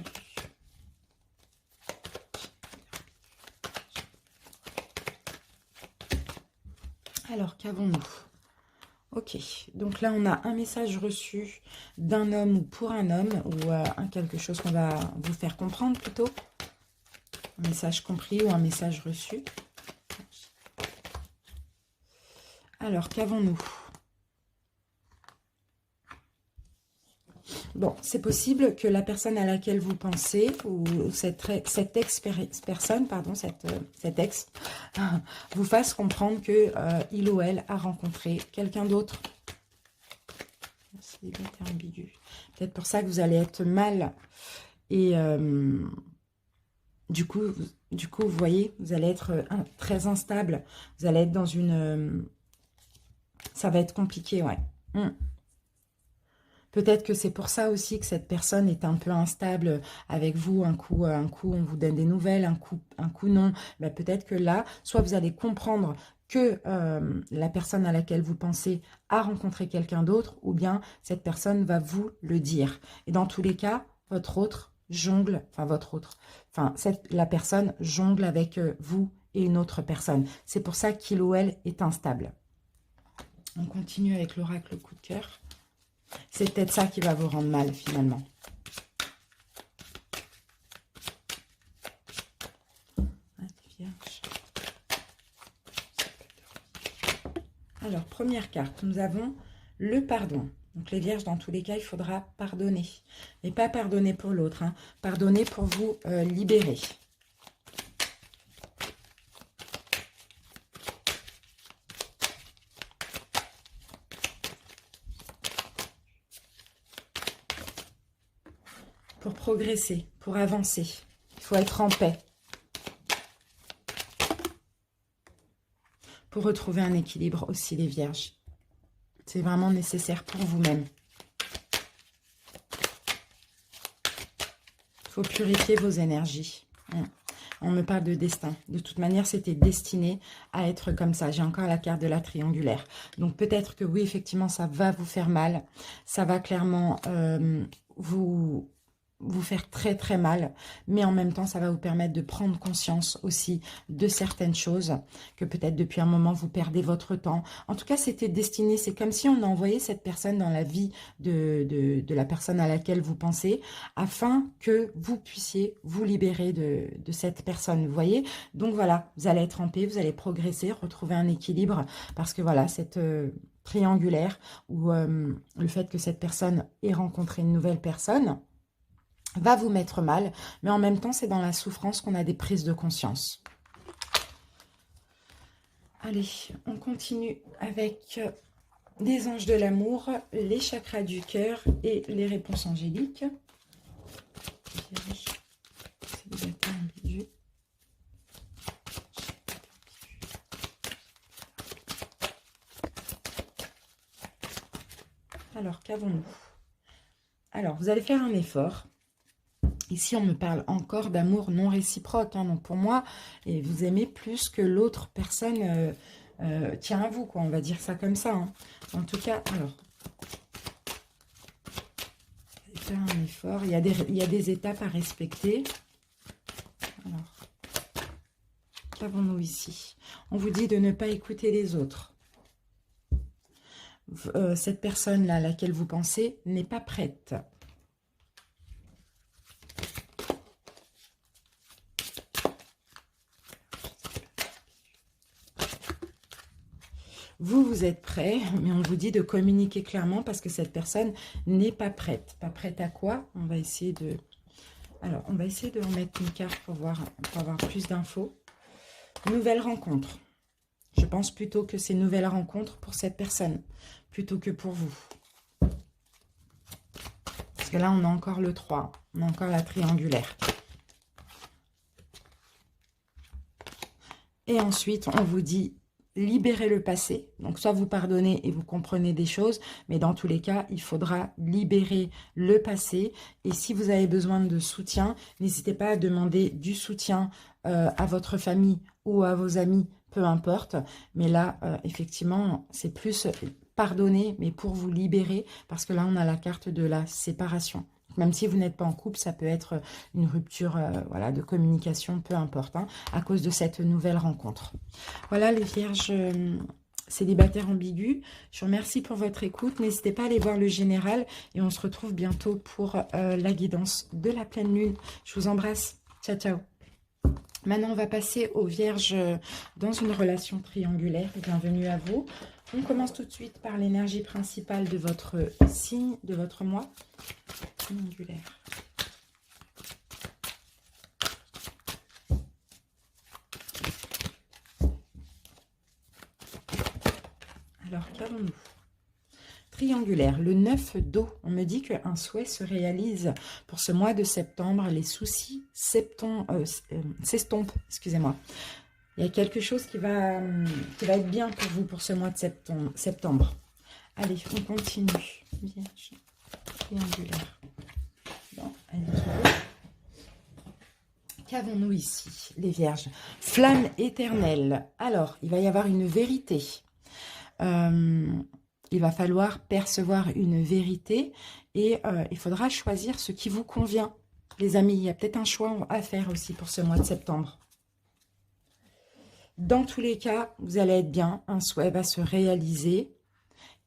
Alors, qu'avons-nous? Ok, donc là, on a un message reçu d'un homme ou pour un homme, ou quelque chose qu'on va vous faire comprendre plutôt. Un message compris ou un message reçu. Alors, qu'avons-nous? Bon, c'est possible que la personne à laquelle vous pensez, ou cette ex-personne, pardon, cet ex, vous fasse comprendre que il ou elle a rencontré quelqu'un d'autre. C'est ambigu. Peut-être pour ça que vous allez être mal. Et du coup, vous voyez, vous allez être très instable. Vous allez être dans une... ça va être compliqué, ouais. Peut-être que c'est pour ça aussi que cette personne est un peu instable avec vous. Un coup on vous donne des nouvelles, un coup non. Ben, peut-être que là, soit vous allez comprendre que la personne à laquelle vous pensez a rencontré quelqu'un d'autre, ou bien cette personne va vous le dire. Et dans tous les cas, votre autre jongle, la personne jongle avec vous et une autre personne. C'est pour ça qu'il ou elle est instable. On continue avec l'oracle coup de cœur. C'est peut-être ça qui va vous rendre mal, finalement. Alors, première carte, nous avons le pardon. Donc, les vierges, dans tous les cas, il faudra pardonner. Mais pas pardonner pour l'autre, hein. Pardonner pour vous libérer. pour progresser, pour avancer. Il faut être en paix. Pour retrouver un équilibre aussi, les vierges. C'est vraiment nécessaire pour vous-même. Il faut purifier vos énergies. On me parle de destin. De toute manière, c'était destiné à être comme ça. J'ai encore la carte de la triangulaire. Donc peut-être que oui, effectivement, ça va vous faire mal. Ça va clairement vous faire très très mal, mais en même temps ça va vous permettre de prendre conscience aussi de certaines choses que peut-être depuis un moment vous perdez votre temps. En tout cas, c'était destiné, c'est comme si on a envoyé cette personne dans la vie de la personne à laquelle vous pensez, afin que vous puissiez vous libérer de cette personne, vous voyez. Donc voilà, vous allez être en paix, vous allez progresser, retrouver un équilibre, parce que voilà, cette triangulaire, ou le fait que cette personne ait rencontré une nouvelle personne, va vous mettre mal, mais en même temps, c'est dans la souffrance qu'on a des prises de conscience. Allez, on continue avec des anges de l'amour, les chakras du cœur et les réponses angéliques. Alors, qu'avons-nous? Alors, vous allez faire un effort. Ici, on me parle encore d'amour non réciproque. Hein, donc, pour moi, et vous aimez plus que l'autre personne tient à vous, quoi. On va dire ça comme ça. Hein. En tout cas, alors, faire un effort. Il y a des étapes à respecter. Alors, qu'avons-nous ici? On vous dit de ne pas écouter les autres. Cette personne-là à laquelle vous pensez n'est pas prête. Vous êtes prêt, mais on vous dit de communiquer clairement parce que cette personne n'est pas prête. Pas prête à quoi? On va essayer de... Alors, on va essayer de remettre une carte pour avoir plus d'infos. Nouvelle rencontre. Je pense plutôt que c'est nouvelle rencontre pour cette personne, plutôt que pour vous. Parce que là, on a encore le 3, on a encore la triangulaire. Et ensuite, on vous dit... libérer le passé. Donc, soit vous pardonnez et vous comprenez des choses, mais dans tous les cas, il faudra libérer le passé. Et si vous avez besoin de soutien, n'hésitez pas à demander du soutien à votre famille ou à vos amis, peu importe. Mais là, effectivement, c'est plus pardonner, mais pour vous libérer, parce que là, on a la carte de la séparation. Même si vous n'êtes pas en couple, ça peut être une rupture voilà, de communication, peu importe, hein, à cause de cette nouvelle rencontre. Voilà les vierges célibataires ambigus. Je vous remercie pour votre écoute. N'hésitez pas à aller voir le général et on se retrouve bientôt pour la guidance de la pleine lune. Je vous embrasse. Ciao, ciao. Maintenant, on va passer aux vierges dans une relation triangulaire. Bienvenue à vous. On commence tout de suite par l'énergie principale de votre signe, de votre mois. Triangulaire. Alors, qu'avons-nous? Triangulaire, le 9 d'eau. On me dit qu'un souhait se réalise pour ce mois de septembre. Les soucis s'estompent, excusez-moi. Il y a quelque chose qui va être bien pour vous pour ce mois de septembre. Allez, on continue. Vierge, triangulaire. Bon, allez, qu'avons-nous ici, les vierges? Flamme éternelle. Alors, il va y avoir une vérité. Il va falloir percevoir une vérité et il faudra choisir ce qui vous convient. Les amis, il y a peut-être un choix à faire aussi pour ce mois de septembre. Dans tous les cas, vous allez être bien. Un souhait va se réaliser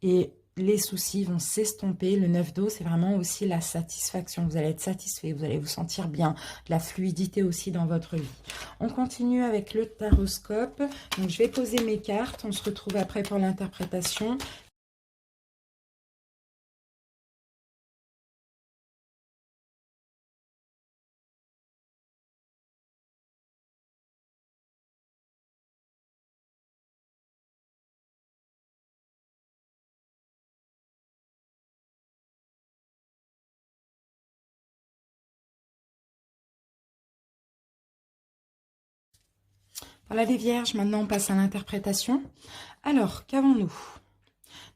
et les soucis vont s'estomper. Le 9 d'eau, c'est vraiment aussi la satisfaction. Vous allez être satisfait, vous allez vous sentir bien. La fluidité aussi dans votre vie. On continue avec le taroscope. Donc, je vais poser mes cartes. On se retrouve après pour l'interprétation. Voilà les vierges, maintenant on passe à l'interprétation. Alors, qu'avons-nous?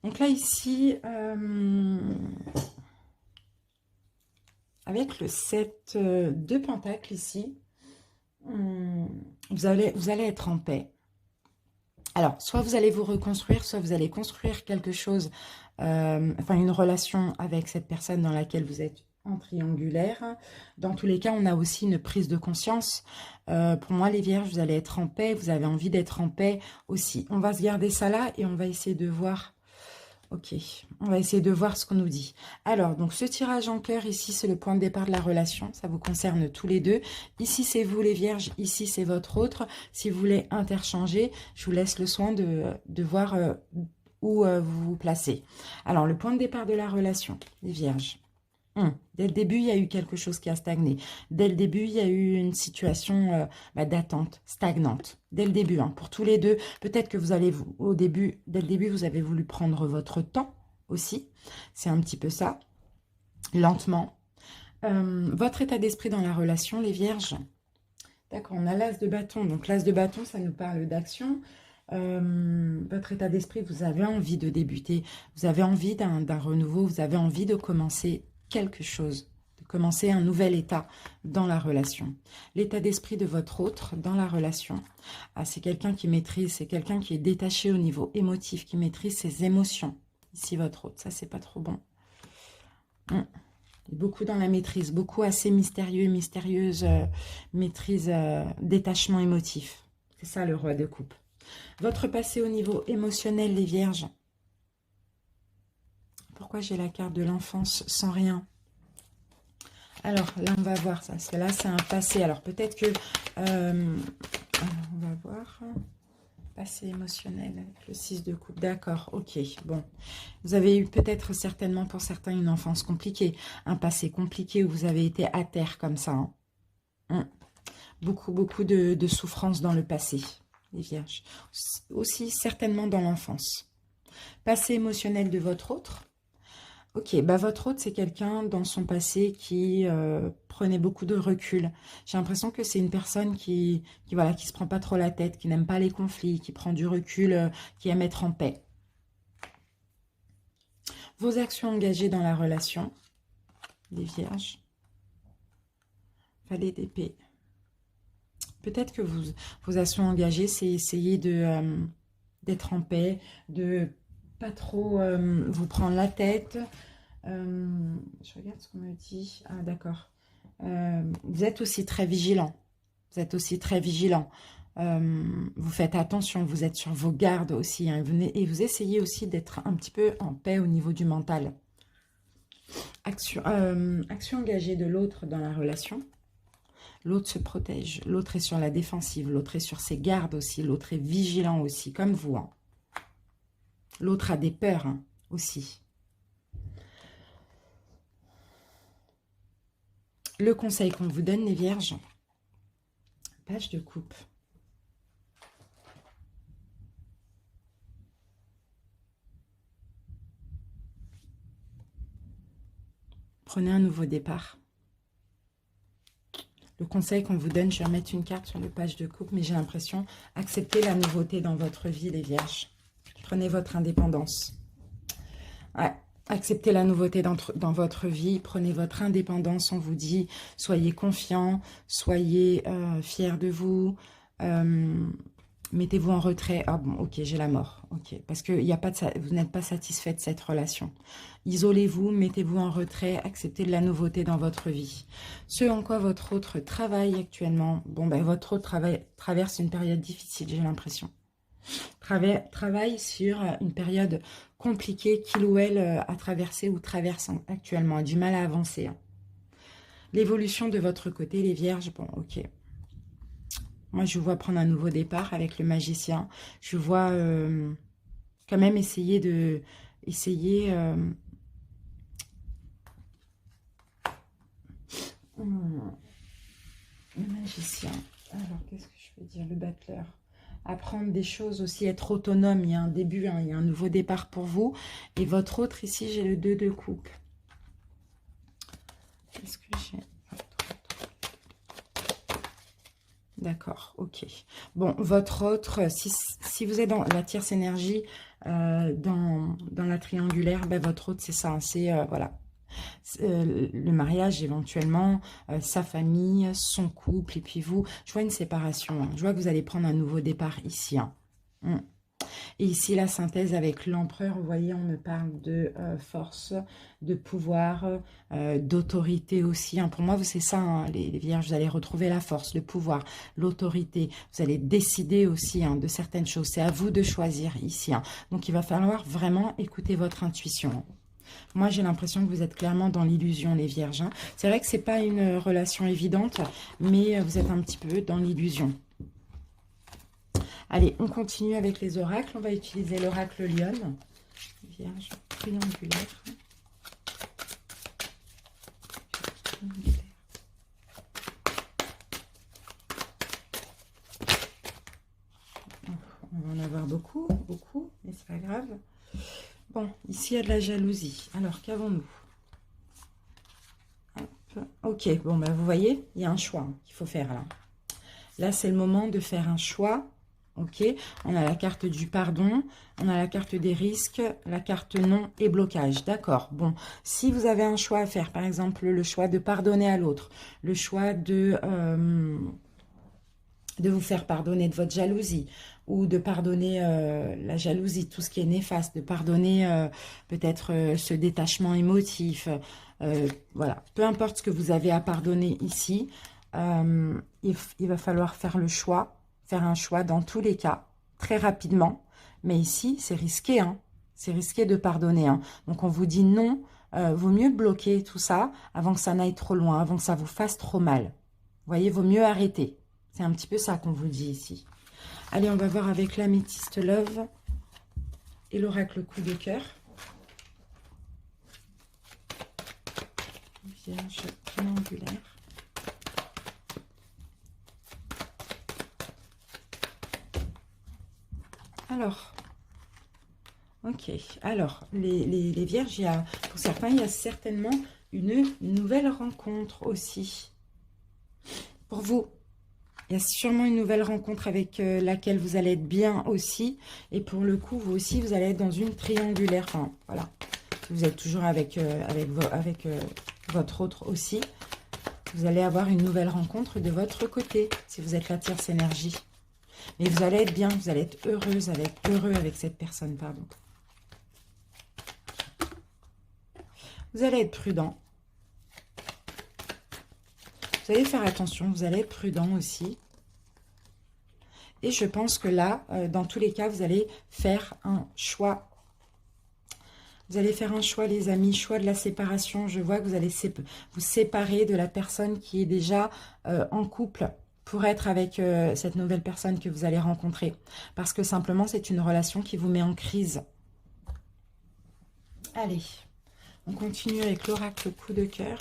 Donc là ici, avec le 7 de Pentacle ici, vous allez être en paix. Alors, soit vous allez vous reconstruire, soit vous allez construire quelque chose, enfin une relation avec cette personne dans laquelle vous êtes en triangulaire. Dans tous les cas, on a aussi une prise de conscience. Pour moi, les vierges, vous allez être en paix, vous avez envie d'être en paix aussi. On va se garder ça là et on va essayer de voir... Ok, on va essayer de voir ce qu'on nous dit. Alors, donc ce tirage en cœur ici, c'est le point de départ de la relation. Ça vous concerne tous les deux. Ici, c'est vous les vierges. Ici, c'est votre autre. Si vous voulez interchanger, je vous laisse le soin de voir où vous vous placez. Alors, le point de départ de la relation, les vierges. Dès le début, il y a eu quelque chose qui a stagné. Dès le début, il y a eu une situation d'attente, stagnante. Dès le début, hein, pour tous les deux. Peut-être que vous allez, dès le début, vous avez voulu prendre votre temps aussi. C'est un petit peu ça. Lentement. Votre état d'esprit dans la relation, les vierges. D'accord, on a l'as de bâton. Donc l'as de bâton, ça nous parle d'action. Votre état d'esprit, vous avez envie de débuter. Vous avez envie d'un renouveau. Vous avez envie de commencer quelque chose, de commencer un nouvel état dans la relation. L'état d'esprit de votre autre dans la relation, c'est quelqu'un qui maîtrise, c'est quelqu'un qui est détaché au niveau émotif, qui maîtrise ses émotions. Ici, votre autre, ça, c'est pas trop bon. Beaucoup dans la maîtrise, beaucoup assez mystérieux, mystérieuse, maîtrise, détachement émotif. C'est ça, le roi de coupe. Votre passé au niveau émotionnel, les vierges. Pourquoi j'ai la carte de l'enfance sans rien? Alors, là, on va voir ça. Parce que là, c'est un passé. Alors, peut-être que... on va voir. Passé émotionnel avec le 6 de coupe. D'accord, ok. Bon. Vous avez eu peut-être certainement pour certains une enfance compliquée. Un passé compliqué où vous avez été à terre comme ça. Hein. Beaucoup de souffrance dans le passé, les vierges. Aussi, certainement dans l'enfance. Passé émotionnel de votre autre. Ok, bah votre autre, c'est quelqu'un dans son passé qui prenait beaucoup de recul. J'ai l'impression que c'est une personne voilà, qui se prend pas trop la tête, qui n'aime pas les conflits, qui prend du recul, qui aime être en paix. Vos actions engagées dans la relation, les vierges. Valet d'épée. Peut-être que vos actions engagées, c'est essayer d'être en paix, de pas trop vous prendre la tête. Je regarde ce qu'on me dit. Ah, d'accord. Vous êtes aussi très vigilant. Vous êtes aussi très vigilant. Vous faites attention, vous êtes sur vos gardes aussi. Hein, et vous essayez aussi d'être un petit peu en paix au niveau du mental. Action engagée de l'autre dans la relation. L'autre se protège. L'autre est sur la défensive. L'autre est sur ses gardes aussi. L'autre est vigilant aussi, comme vous. Hein. L'autre a des peurs hein, aussi. Le conseil qu'on vous donne, les vierges. Page de coupe. Prenez un nouveau départ. Le conseil qu'on vous donne, je vais remettre une carte sur le page de coupe, mais j'ai l'impression, acceptez la nouveauté dans votre vie, les vierges. Prenez votre indépendance. Ouais. Acceptez la nouveauté dans votre vie, prenez votre indépendance, on vous dit, soyez confiants, soyez fiers de vous, mettez-vous en retrait. Ah bon, ok, j'ai la mort, ok, parce que vous n'êtes pas satisfait de cette relation. Isolez-vous, mettez-vous en retrait, acceptez de la nouveauté dans votre vie. Ce en quoi votre autre travaille actuellement, bon ben votre autre traverse une période difficile, j'ai l'impression. Travaille sur une période compliquée qu'il ou elle a traversé ou traverse actuellement, a du mal à avancer. Hein. L'évolution de votre côté, les vierges, bon, ok. Moi, je vous vois prendre un nouveau départ avec le magicien. Je vois quand même essayer de... Le magicien. Alors, qu'est-ce que je peux dire? Le battleur. Apprendre des choses aussi, être autonome. Il y a un début, hein, il y a un nouveau départ pour vous. Et votre autre, ici, j'ai le 2 de coupe. Qu'est-ce que j'ai? D'accord, ok. Bon, votre autre, si vous êtes dans la tierce énergie, dans la triangulaire, ben, votre autre, c'est ça, hein, c'est, voilà, le mariage éventuellement, sa famille, son couple, et puis vous, je vois une séparation, hein. Je vois que vous allez prendre un nouveau départ ici, hein. Mm. Et ici, la synthèse avec l'empereur, vous voyez, on me parle de force, de pouvoir, d'autorité aussi, hein. Pour moi, c'est ça, hein, les vierges, vous allez retrouver la force, le pouvoir, l'autorité. Vous allez décider aussi, hein, de certaines choses. C'est à vous de choisir ici, hein. Donc, il va falloir vraiment écouter votre intuition, hein. Moi, j'ai l'impression que vous êtes clairement dans l'illusion, les vierges, hein. C'est vrai que c'est pas une relation évidente, mais vous êtes un petit peu dans l'illusion. Allez, on continue avec les oracles. On va utiliser l'oracle Lionne. Vierge triangulaire. On va en avoir beaucoup, beaucoup, mais c'est pas grave. Bon, ici, il y a de la jalousie. Alors, qu'avons-nous? Ok, bon, bah, vous voyez, il y a un choix qu'il faut faire là. Là, c'est le moment de faire un choix. Ok, on a la carte du pardon, on a la carte des risques, la carte non et blocage. D'accord, bon, si vous avez un choix à faire, par exemple, le choix de pardonner à l'autre, le choix de vous faire pardonner de votre jalousie, ou de pardonner la jalousie, tout ce qui est néfaste, de pardonner peut-être ce détachement émotif, voilà, peu importe ce que vous avez à pardonner ici, il va falloir faire le choix, faire un choix dans tous les cas, très rapidement, mais ici, c'est risqué, hein, c'est risqué de pardonner, hein. Donc, on vous dit non, vaut mieux bloquer tout ça avant que ça n'aille trop loin, avant que ça vous fasse trop mal. Vous voyez, vaut mieux arrêter. C'est un petit peu ça qu'on vous dit ici. Allez, on va voir avec l'améthyste Love et l'oracle coup de cœur. Vierge triangulaire. Alors, ok. Alors, les vierges, pour certains, il y a certainement une nouvelle rencontre aussi. Pour vous, il y a sûrement une nouvelle rencontre avec laquelle vous allez être bien aussi. Et pour le coup, vous aussi, vous allez être dans une triangulaire. Enfin, voilà. Vous êtes toujours avec votre autre aussi. Vous allez avoir une nouvelle rencontre de votre côté, si vous êtes la tierce énergie. Mais vous allez être bien, vous allez être heureux avec cette personne, pardon. Vous allez être prudent. Vous allez faire attention, vous allez être prudent aussi. Et je pense que là, dans tous les cas, vous allez faire un choix. Vous allez faire un choix, les amis, choix de la séparation. Je vois que vous allez vous séparer de la personne qui est déjà en couple pour être avec cette nouvelle personne que vous allez rencontrer. Parce que simplement, c'est une relation qui vous met en crise. Allez, on continue avec l'oracle coup de cœur.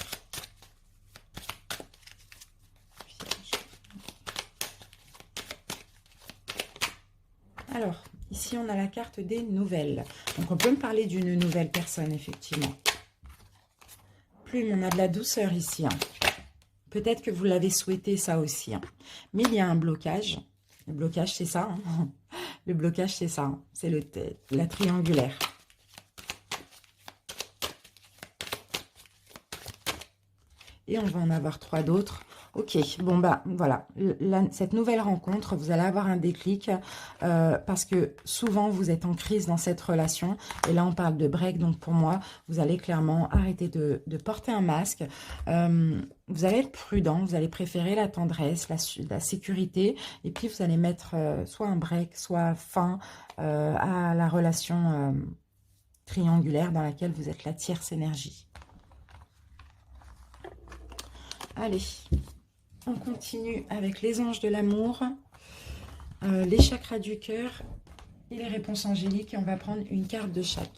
Alors, ici, on a la carte des nouvelles. Donc, on peut me parler d'une nouvelle personne, effectivement. Plume, on a de la douceur ici, hein. Peut-être que vous l'avez souhaité, ça aussi, hein. Mais il y a un blocage. Le blocage, c'est ça, hein. Le blocage, c'est ça, hein. C'est la triangulaire. Et on va en avoir 3 d'autres. Ok, bon bah voilà, cette nouvelle rencontre, vous allez avoir un déclic parce que souvent vous êtes en crise dans cette relation. Et là on parle de break, donc pour moi, vous allez clairement arrêter de porter un masque. Vous allez être prudent, vous allez préférer la tendresse, la sécurité. Et puis vous allez mettre soit un break, soit fin à la relation triangulaire dans laquelle vous êtes la tierce énergie. Allez, on continue avec les anges de l'amour, les chakras du cœur et les réponses angéliques. Et on va prendre une carte de chaque.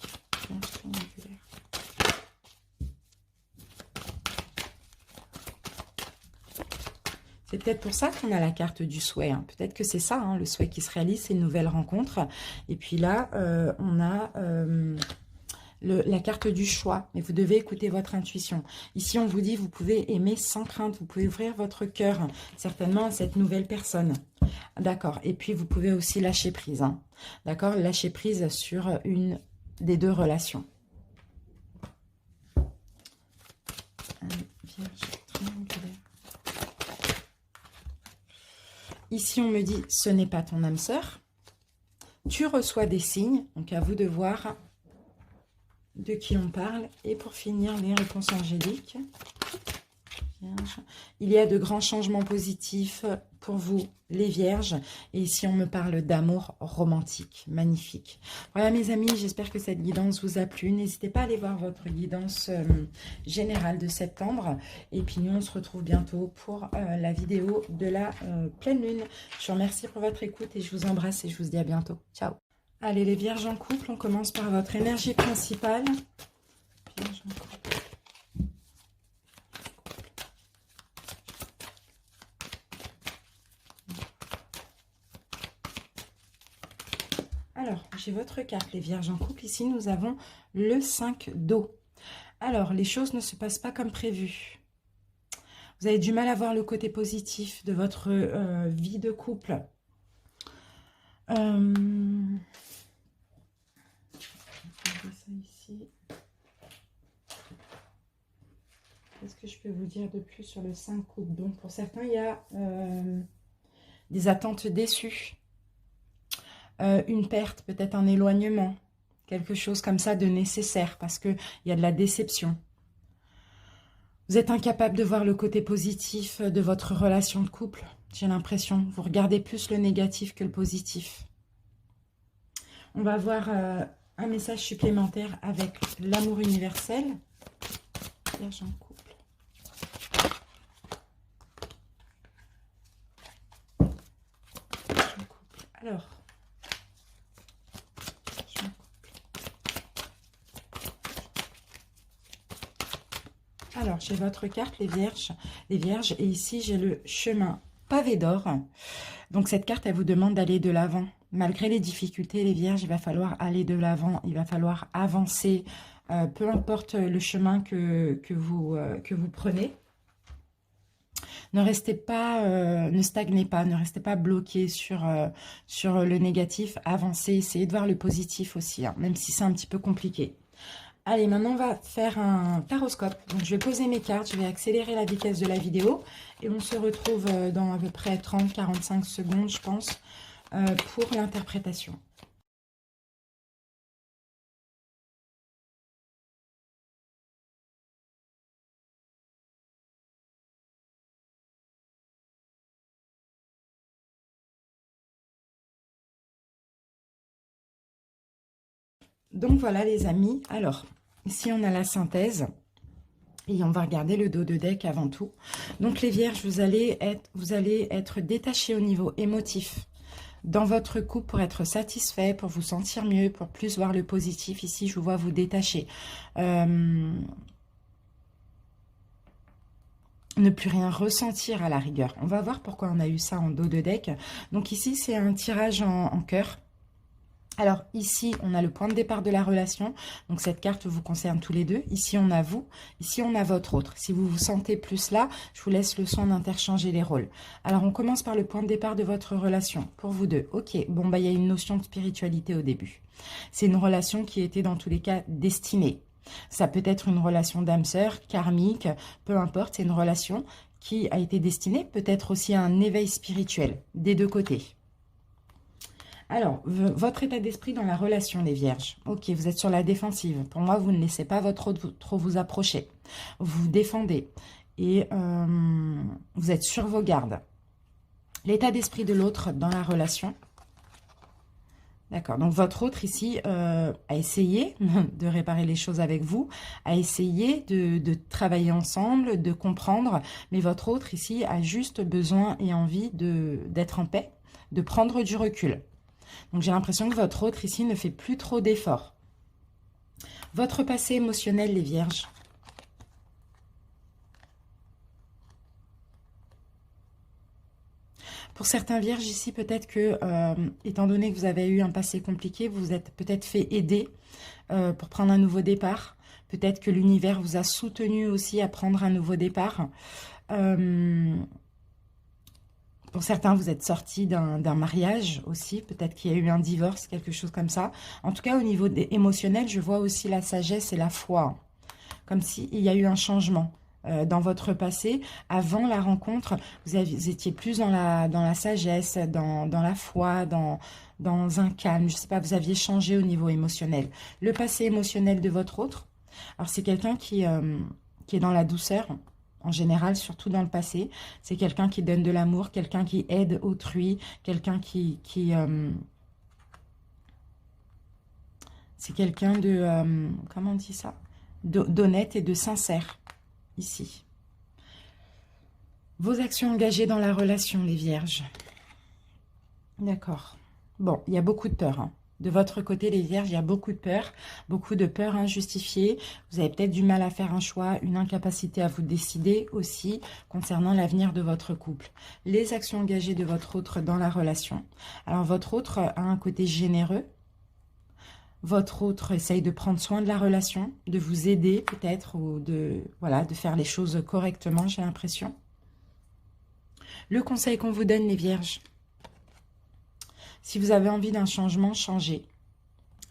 C'est peut-être pour ça qu'on a la carte du souhait, hein. Peut-être que c'est ça, hein, le souhait qui se réalise, c'est une nouvelle rencontre. Et puis là, on a la carte du choix, mais vous devez écouter votre intuition. Ici, on vous dit, vous pouvez aimer sans crainte, vous pouvez ouvrir votre cœur, certainement, à cette nouvelle personne. D'accord. Et puis, vous pouvez aussi lâcher prise. Hein. D'accord. Lâcher prise sur une des deux relations. Ici, on me dit, ce n'est pas ton âme sœur. Tu reçois des signes, donc à vous de voir de qui on parle. Et pour finir, les réponses angéliques. Il y a de grands changements positifs pour vous, les vierges. Et ici, on me parle d'amour romantique. Magnifique. Voilà, mes amis, j'espère que cette guidance vous a plu. N'hésitez pas à aller voir votre guidance générale de septembre. Et puis, nous, on se retrouve bientôt pour la vidéo de la pleine lune. Je vous remercie pour votre écoute et je vous embrasse et je vous dis à bientôt. Ciao. Allez, les vierges en couple, on commence par votre énergie principale. Vierge en couple. Alors, j'ai votre carte, les vierges en couple. Ici, nous avons le 5 d'eau. Alors, les choses ne se passent pas comme prévu. Vous avez du mal à voir le côté positif de votre vie de couple. Qu'est-ce que je peux vous dire de plus sur le 5 août? Donc, pour certains, il y a des attentes déçues. Une perte, peut-être un éloignement, quelque chose comme ça de nécessaire parce qu'il y a de la déception. Vous êtes incapable de voir le côté positif de votre relation de couple, j'ai l'impression. Vous regardez plus le négatif que le positif. On va voir un message supplémentaire avec l'amour universel. Vierge en couple. Vierge en couple. Alors. Alors, j'ai votre carte, les vierges, et ici, j'ai le chemin pavé d'or. Donc, cette carte, elle vous demande d'aller de l'avant. Malgré les difficultés, les vierges, il va falloir aller de l'avant, il va falloir avancer, peu importe le chemin que vous prenez. Ne restez pas, ne stagnez pas, ne restez pas bloqué sur le négatif, avancez, essayez de voir le positif aussi, hein, même si c'est un petit peu compliqué. Allez, maintenant, on va faire un taroscope. Donc, je vais poser mes cartes, je vais accélérer la vitesse de la vidéo. Et on se retrouve dans à peu près 30-45 secondes, je pense, pour l'interprétation. Donc, voilà, les amis. Alors, ici, on a la synthèse. Et on va regarder le dos de deck avant tout. Donc les vierges, vous allez être détachés au niveau émotif dans votre couple pour être satisfait, pour vous sentir mieux, pour plus voir le positif. Ici, je vous vois vous détacher. Ne plus rien ressentir à la rigueur. On va voir pourquoi on a eu ça en dos de deck. Donc ici, c'est un tirage en cœur. Alors ici, on a le point de départ de la relation. Donc cette carte vous concerne tous les deux. Ici, on a vous. Ici, on a votre autre. Si vous vous sentez plus là, je vous laisse le soin d'interchanger les rôles. Alors, on commence par le point de départ de votre relation. Pour vous deux, ok. Bon, bah, il y a une notion de spiritualité au début. C'est une relation qui était dans tous les cas destinée. Ça peut être une relation d'âme sœur, karmique, peu importe. C'est une relation qui a été destinée peut-être aussi à un éveil spirituel des deux côtés. Alors, votre état d'esprit dans la relation, les vierges. Ok, vous êtes sur la défensive. Pour moi, vous ne laissez pas votre autre trop vous approcher. Vous vous défendez et vous êtes sur vos gardes. L'état d'esprit de l'autre dans la relation. D'accord, donc votre autre ici a essayé de réparer les choses avec vous, a essayé de travailler ensemble, de comprendre, mais votre autre ici a juste besoin et envie d'être en paix, de prendre du recul. Donc, j'ai l'impression que votre autre ici ne fait plus trop d'efforts. Votre passé émotionnel, les vierges. Pour certains vierges ici, peut-être que, étant donné que vous avez eu un passé compliqué, vous vous êtes peut-être fait aider pour prendre un nouveau départ. Peut-être que l'univers vous a soutenu aussi à prendre un nouveau départ. Pour certains, vous êtes sortis d'un mariage aussi. Peut-être qu'il y a eu un divorce, quelque chose comme ça. En tout cas, au niveau émotionnel, je vois aussi la sagesse et la foi. Comme s'il y a eu un changement dans votre passé. Avant la rencontre, vous étiez plus dans la sagesse, dans la foi, dans un calme. Je ne sais pas, vous aviez changé au niveau émotionnel. Le passé émotionnel de votre autre, alors c'est quelqu'un qui est dans la douceur, en général, surtout dans le passé. C'est quelqu'un qui donne de l'amour, quelqu'un qui aide autrui, quelqu'un c'est quelqu'un de... comment on dit ça? D'honnête et de sincère, ici. Vos actions engagées dans la relation, les vierges. D'accord. Bon, il y a beaucoup de peur, hein. De votre côté, les vierges, il y a beaucoup de peur injustifiée. Vous avez peut-être du mal à faire un choix, une incapacité à vous décider aussi concernant l'avenir de votre couple. Les actions engagées de votre autre dans la relation. Alors, votre autre a un côté généreux. Votre autre essaye de prendre soin de la relation, de vous aider peut-être, ou voilà, de faire les choses correctement, j'ai l'impression. Le conseil qu'on vous donne, les vierges. Si vous avez envie d'un changement, changez.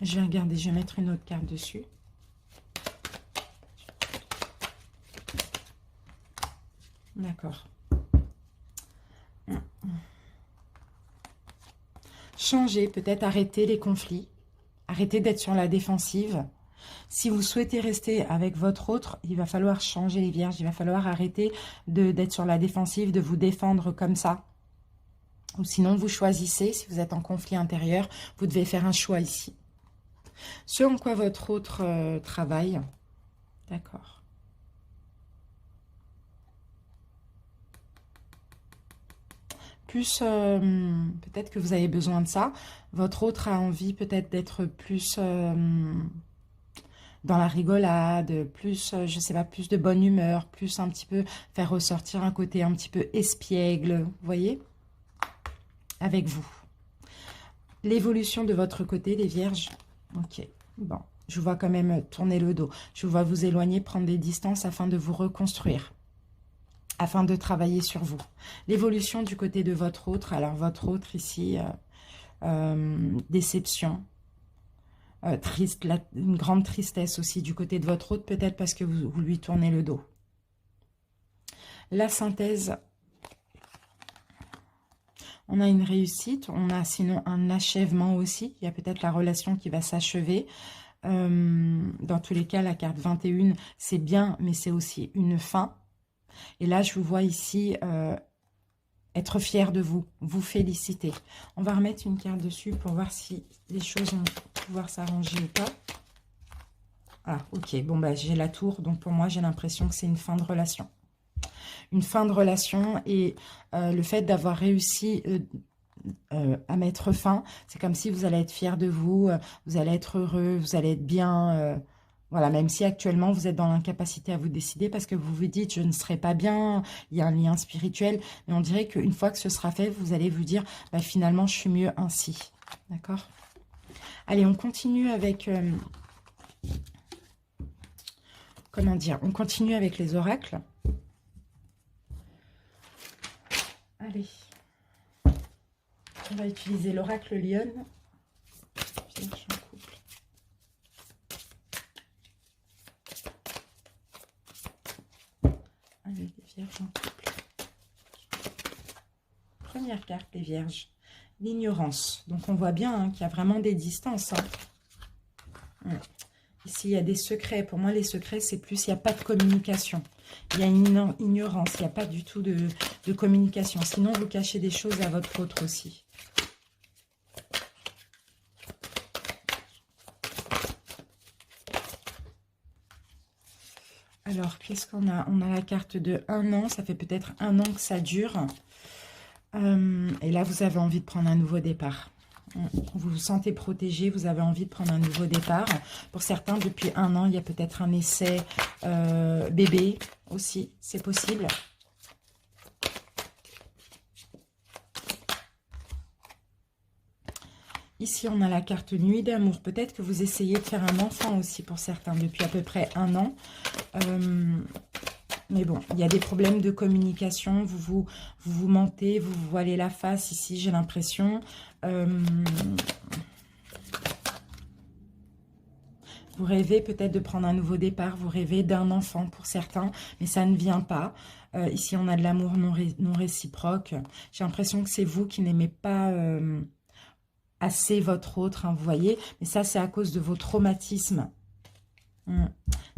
Je vais regarder, je vais mettre une autre carte dessus. D'accord. Changez, peut-être arrêter les conflits. Arrêtez d'être sur la défensive. Si vous souhaitez rester avec votre autre, il va falloir changer, les vierges. Il va falloir arrêter d'être sur la défensive, de vous défendre comme ça. Ou sinon, vous choisissez, si vous êtes en conflit intérieur, vous devez faire un choix ici. Ce en quoi votre autre travaille. D'accord. Plus, peut-être que vous avez besoin de ça. Votre autre a envie peut-être d'être plus dans la rigolade, plus, je sais pas, plus de bonne humeur, plus un petit peu faire ressortir un côté un petit peu espiègle, vous voyez, avec vous. L'évolution de votre côté, les vierges. Ok, bon, je vous vois quand même tourner le dos. Je vous vois vous éloigner, prendre des distances afin de vous reconstruire, afin de travailler sur vous. L'évolution du côté de votre autre. Alors, votre autre ici, déception, triste, une grande tristesse aussi du côté de votre autre, peut-être parce que vous lui tournez le dos. La synthèse, on a une réussite, on a sinon un achèvement aussi. Il y a peut-être la relation qui va s'achever. Dans tous les cas, la carte 21, c'est bien, mais c'est aussi une fin. Et là, je vous vois ici être fier de vous, vous féliciter. On va remettre une carte dessus pour voir si les choses vont pouvoir s'arranger ou pas. Ah, ok. Bon, bah, j'ai la tour. Donc, pour moi, j'ai l'impression que c'est une fin de relation. Une fin de relation et le fait d'avoir réussi à mettre fin, c'est comme si vous allez être fier de vous, vous allez être heureux, vous allez être bien... voilà, même si actuellement vous êtes dans l'incapacité à vous décider parce que vous vous dites je ne serai pas bien, il y a un lien spirituel, mais on dirait qu'une fois que ce sera fait, vous allez vous dire bah, finalement je suis mieux ainsi. D'accord? Allez, on continue avec... comment dire? On continue avec les oracles. Allez. On va utiliser l'oracle Lionne. Vierge en couple. Allez, les vierges en couple. Première carte, les vierges. L'ignorance. Donc, on voit bien hein, qu'il y a vraiment des distances. Hein. Ici, il y a des secrets. Pour moi, les secrets, c'est plus, il n'y a pas de communication. Il y a une ignorance. Il n'y a pas du tout de communication. Sinon, vous cachez des choses à votre autre aussi. Alors, qu'est-ce qu'on a? On a la carte de 1 an. Ça fait peut-être 1 an que ça dure. Et là, vous avez envie de prendre un nouveau départ. Vous vous sentez protégé, vous avez envie de prendre un nouveau départ. Pour certains, depuis 1 an, il y a peut-être un essai bébé aussi. C'est possible. Ici, on a la carte nuit d'amour. Peut-être que vous essayez de faire un enfant aussi pour certains depuis à peu près 1 an. Mais bon, il y a des problèmes de communication. Vous mentez, vous vous voilez la face ici, j'ai l'impression. Vous rêvez peut-être de prendre un nouveau départ. Vous rêvez d'un enfant pour certains, mais ça ne vient pas. Ici, on a de l'amour non réciproque. J'ai l'impression que c'est vous qui n'aimez pas... assez votre autre, hein, vous voyez. Mais ça, c'est à cause de vos traumatismes.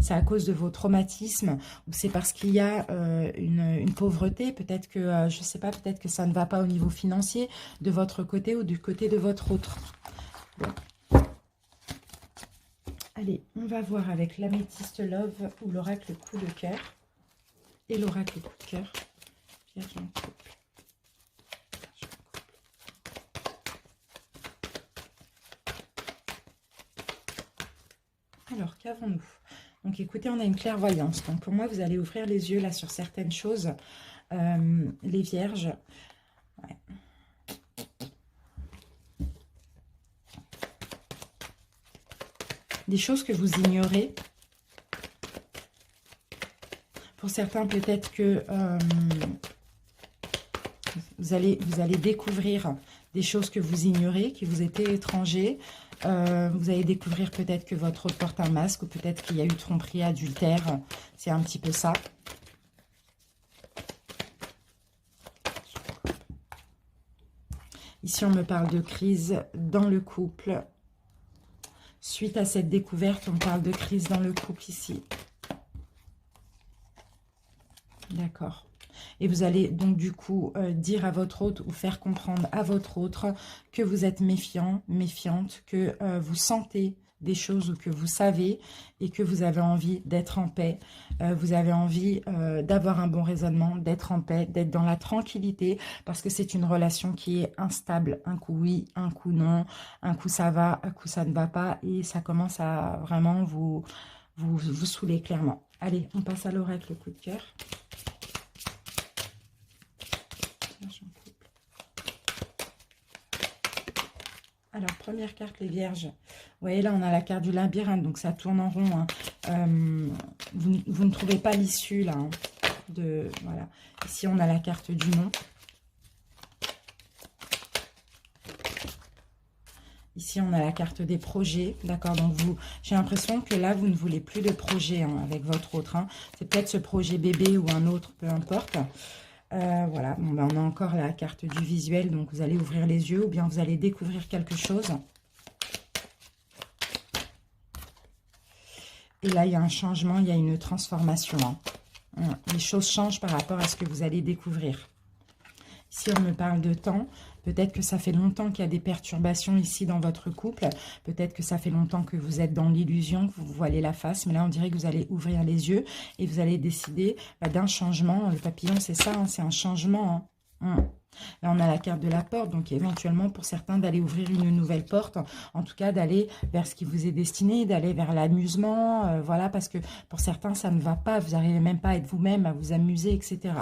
C'est à cause de vos traumatismes ou c'est parce qu'il y a une pauvreté. Peut-être que, je ne sais pas, peut-être que ça ne va pas au niveau financier de votre côté ou du côté de votre autre. Bon. Allez, on va voir avec l'améthyste love ou l'oracle coup de cœur. Et l'oracle coup de cœur. Vierge en couple. Alors, qu'avons-nous? Donc, écoutez, on a une clairvoyance. Donc, pour moi, vous allez ouvrir les yeux là sur certaines choses. Les vierges. Ouais. Des choses que vous ignorez. Pour certains, peut-être que vous allez découvrir des choses que vous ignorez, qui vous étaient étrangers. Vous allez découvrir peut-être que votre autre porte un masque ou peut-être qu'il y a eu tromperie, adultère. C'est un petit peu ça. Ici, on me parle de crise dans le couple. Suite à cette découverte, on parle de crise dans le couple ici. D'accord. Et vous allez donc du coup dire à votre hôte ou faire comprendre à votre autre que vous êtes méfiant, méfiante, que vous sentez des choses ou que vous savez et que vous avez envie d'être en paix. Vous avez envie d'avoir un bon raisonnement, d'être en paix, d'être dans la tranquillité parce que c'est une relation qui est instable. Un coup oui, un coup non, un coup ça va, un coup ça ne va pas et ça commence à vraiment vous saouler clairement. Allez, on passe à l'oracle coup de cœur. Alors, première carte, les vierges. Vous voyez, là, on a la carte du labyrinthe, donc ça tourne en rond. Hein. Vous ne trouvez pas l'issue, là. Hein, voilà. Ici, on a la carte du non. Ici, on a la carte des projets. D'accord, donc j'ai l'impression que là, vous ne voulez plus de projet hein, avec votre autre. Hein. C'est peut-être ce projet bébé ou un autre, peu importe. Voilà, bon, ben, on a encore la carte du visuel, donc vous allez ouvrir les yeux ou bien vous allez découvrir quelque chose. Et là, il y a un changement, il y a une transformation. Hein. Les choses changent par rapport à ce que vous allez découvrir. Ici, on me parle de temps. Peut-être que ça fait longtemps qu'il y a des perturbations ici dans votre couple. Peut-être que ça fait longtemps que vous êtes dans l'illusion, que vous vous voilez la face. Mais là, on dirait que vous allez ouvrir les yeux et vous allez décider d'un changement. Le papillon, c'est ça, hein, c'est un changement. Hein. Là, on a la carte de la porte. Donc, éventuellement, pour certains, d'aller ouvrir une nouvelle porte. En tout cas, d'aller vers ce qui vous est destiné, d'aller vers l'amusement. Voilà, parce que pour certains, ça ne va pas. Vous n'arrivez même pas à être vous-même, à vous amuser, etc.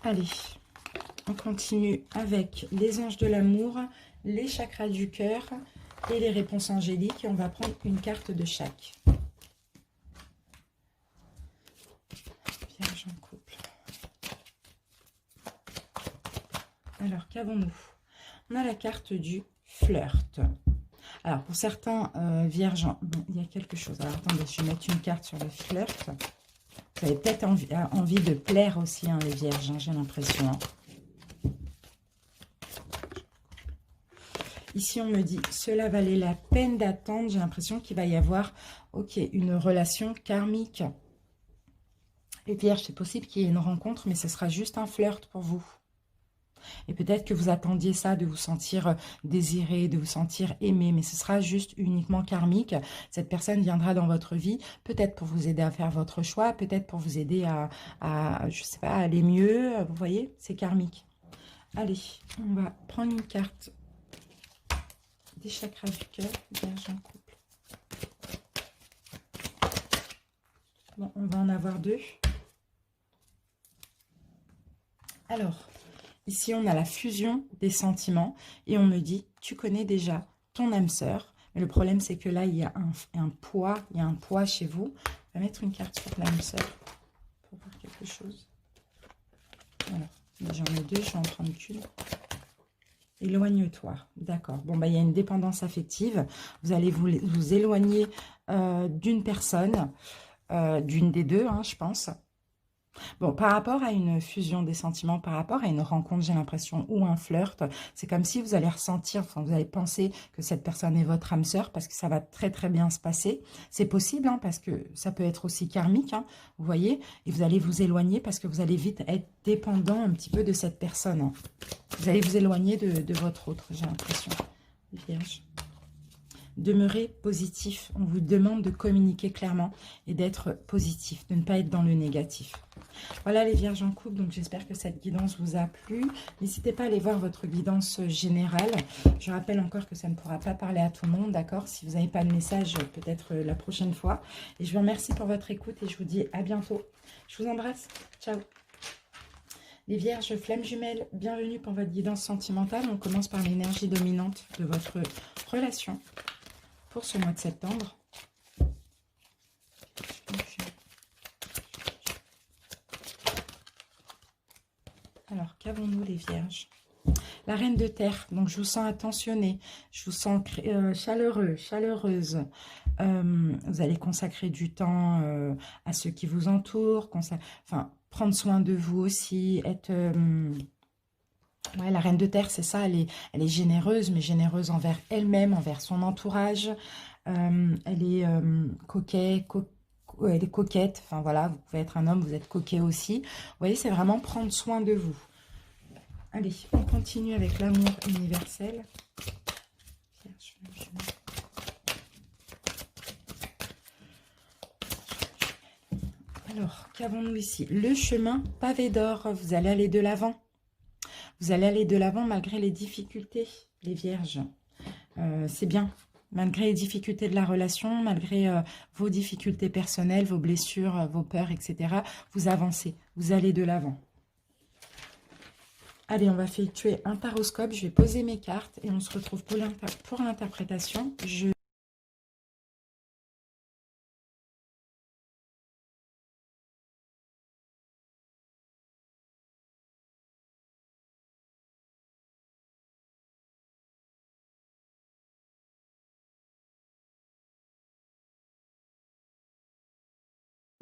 Allez, on continue avec les anges de l'amour, les chakras du cœur et les réponses angéliques. Et on va prendre une carte de chaque. Vierge en couple. Alors, qu'avons-nous? On a la carte du flirt. Alors, pour certains vierges, bon, il y a quelque chose. Alors, attendez, je vais mettre une carte sur le flirt. Vous avez peut-être envie de plaire aussi, hein, les vierges, hein, j'ai l'impression. Hein. Ici, on me dit, cela valait la peine d'attendre. J'ai l'impression qu'il va y avoir, ok, une relation karmique. Les vierges, c'est possible qu'il y ait une rencontre, mais ce sera juste un flirt pour vous. Et peut-être que vous attendiez ça, de vous sentir désiré, de vous sentir aimé, mais ce sera juste uniquement karmique. Cette personne viendra dans votre vie, peut-être pour vous aider à faire votre choix, peut-être pour vous aider à je sais pas, à aller mieux. Vous voyez, c'est karmique. Allez, on va prendre une carte des chakras du cœur, vierge en couple. Bon, on va en avoir deux. Alors, Ici, on a la fusion des sentiments et on me dit, tu connais déjà ton âme sœur. Mais le problème, c'est que là, il y a un poids, il y a un poids chez vous. On va mettre une carte sur l'âme sœur pour voir quelque chose. Voilà, j'en ai deux, je suis en train de cuire. Éloigne-toi, d'accord. Bon, bah, il y a une dépendance affective. Vous allez vous éloigner d'une personne, d'une des deux, hein, je pense. Bon, par rapport à une fusion des sentiments, par rapport à une rencontre, j'ai l'impression, ou un flirt, c'est comme si vous allez ressentir, enfin, vous allez penser que cette personne est votre âme sœur parce que ça va très très bien se passer. C'est possible, hein, parce que ça peut être aussi karmique, hein, vous voyez, et vous allez vous éloigner parce que vous allez vite être dépendant un petit peu de cette personne, hein. Vous allez vous éloigner de votre autre, j'ai l'impression. Vierge. Demeurez positif. On vous demande de communiquer clairement et d'être positif, de ne pas être dans le négatif. Voilà les vierges en couple, donc j'espère que cette guidance vous a plu. N'hésitez pas à aller voir votre guidance générale. Je rappelle encore que ça ne pourra pas parler à tout le monde, d'accord? Si vous n'avez pas le message, peut-être la prochaine fois. Et je vous remercie pour votre écoute et je vous dis à bientôt. Je vous embrasse. Ciao. Les vierges flammes jumelles, bienvenue pour votre guidance sentimentale. On commence par l'énergie dominante de votre relation pour ce mois de septembre. Alors, qu'avons-nous les vierges? La reine de terre, donc je vous sens attentionné, je vous sens chaleureux, chaleureuse. Vous allez consacrer du temps à ceux qui vous entourent, enfin, prendre soin de vous aussi, être... ouais, la reine de terre, c'est ça, elle est généreuse, mais généreuse envers elle-même, envers son entourage. Elle est elle est coquette, enfin voilà, vous pouvez être un homme, vous êtes coquet aussi. Vous voyez, c'est vraiment prendre soin de vous. Allez, on continue avec l'amour universel. Alors, qu'avons-nous ici? Le chemin pavé d'or, vous allez aller de l'avant. Vous allez aller de l'avant malgré les difficultés, les vierges. C'est bien. Malgré les difficultés de la relation, malgré vos difficultés personnelles, vos blessures, vos peurs, etc. Vous avancez, vous allez de l'avant. Allez, on va effectuer un taroscope. Je vais poser mes cartes et on se retrouve pour l'interprétation.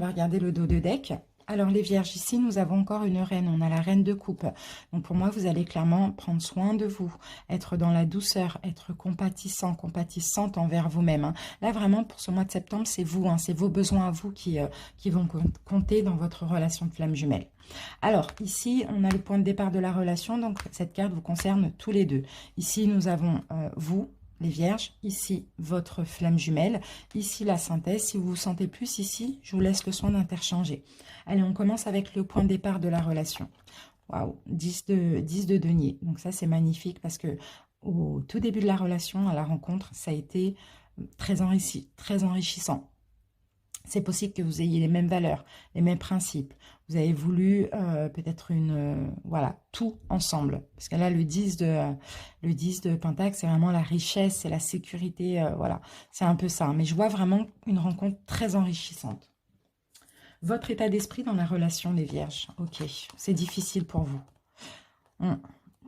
On va regarder le dos de deck. Alors les vierges, ici, nous avons encore une reine. On a la reine de coupe. Donc pour moi, vous allez clairement prendre soin de vous, être dans la douceur, être compatissant, compatissante envers vous-même, hein. Là, vraiment, pour ce mois de septembre, c'est vous, hein, c'est vos besoins à vous qui vont compter dans votre relation de flamme jumelle. Alors, ici, on a le point de départ de la relation. Donc, cette carte vous concerne tous les deux. Ici, nous avons vous, les vierges, ici votre flamme jumelle, ici la synthèse. Si vous vous sentez plus ici, je vous laisse le soin d'interchanger. Allez, on commence avec le point de départ de la relation. Waouh, 10 de denier. Donc ça, c'est magnifique parce que au tout début de la relation, à la rencontre, ça a été très enrichissant. C'est possible que vous ayez les mêmes valeurs, les mêmes principes. Vous avez voulu peut-être voilà, tout ensemble. Parce que là, le 10 de Pentacle, c'est vraiment la richesse, c'est la sécurité. Voilà, c'est un peu ça. Mais je vois vraiment une rencontre très enrichissante. Votre état d'esprit dans la relation, les vierges. Ok, c'est difficile pour vous.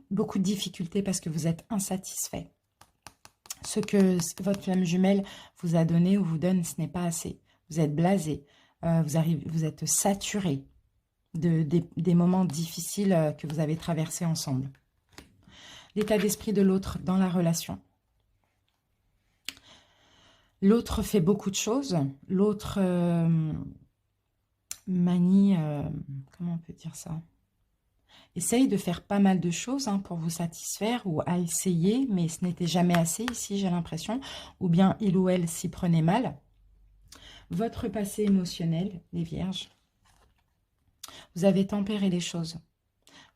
Beaucoup de difficultés parce que vous êtes insatisfait. Ce que votre flamme jumelle vous a donné ou vous donne, ce n'est pas assez. Vous êtes blasé, vous êtes saturé des moments difficiles que vous avez traversés ensemble. L'état d'esprit de l'autre dans la relation. L'autre fait beaucoup de choses. L'autre manie, comment on peut dire ça? Essaye de faire pas mal de choses pour vous satisfaire ou à essayer, mais ce n'était jamais assez ici, j'ai l'impression. Ou bien il ou elle s'y prenait mal. Votre passé émotionnel, les vierges. Vous avez tempéré les choses.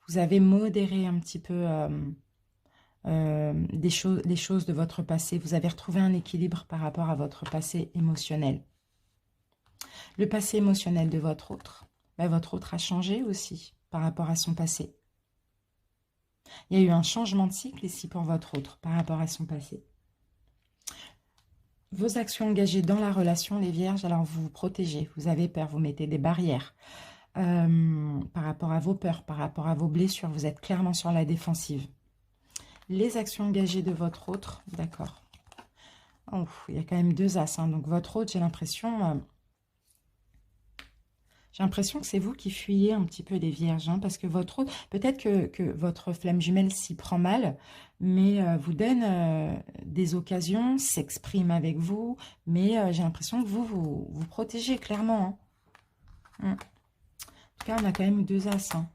Vous avez modéré un petit peu les choses de votre passé. Vous avez retrouvé un équilibre par rapport à votre passé émotionnel. Le passé émotionnel de votre autre. Votre autre a changé aussi par rapport à son passé. Il y a eu un changement de cycle ici pour votre autre par rapport à son passé. Vos actions engagées dans la relation, les vierges, alors vous vous protégez, vous avez peur, vous mettez des barrières par rapport à vos peurs, par rapport à vos blessures, vous êtes clairement sur la défensive. Les actions engagées de votre autre, d'accord. Oh, il y a quand même 2 as, hein, donc votre autre, j'ai l'impression que c'est vous qui fuyez un petit peu les vierges, hein, parce que votre autre, peut-être que votre flamme jumelle s'y prend mal, mais vous donne des occasions, s'exprime avec vous, mais j'ai l'impression que vous protégez clairement. Hein. En tout cas, on a quand même 2 as. Hein.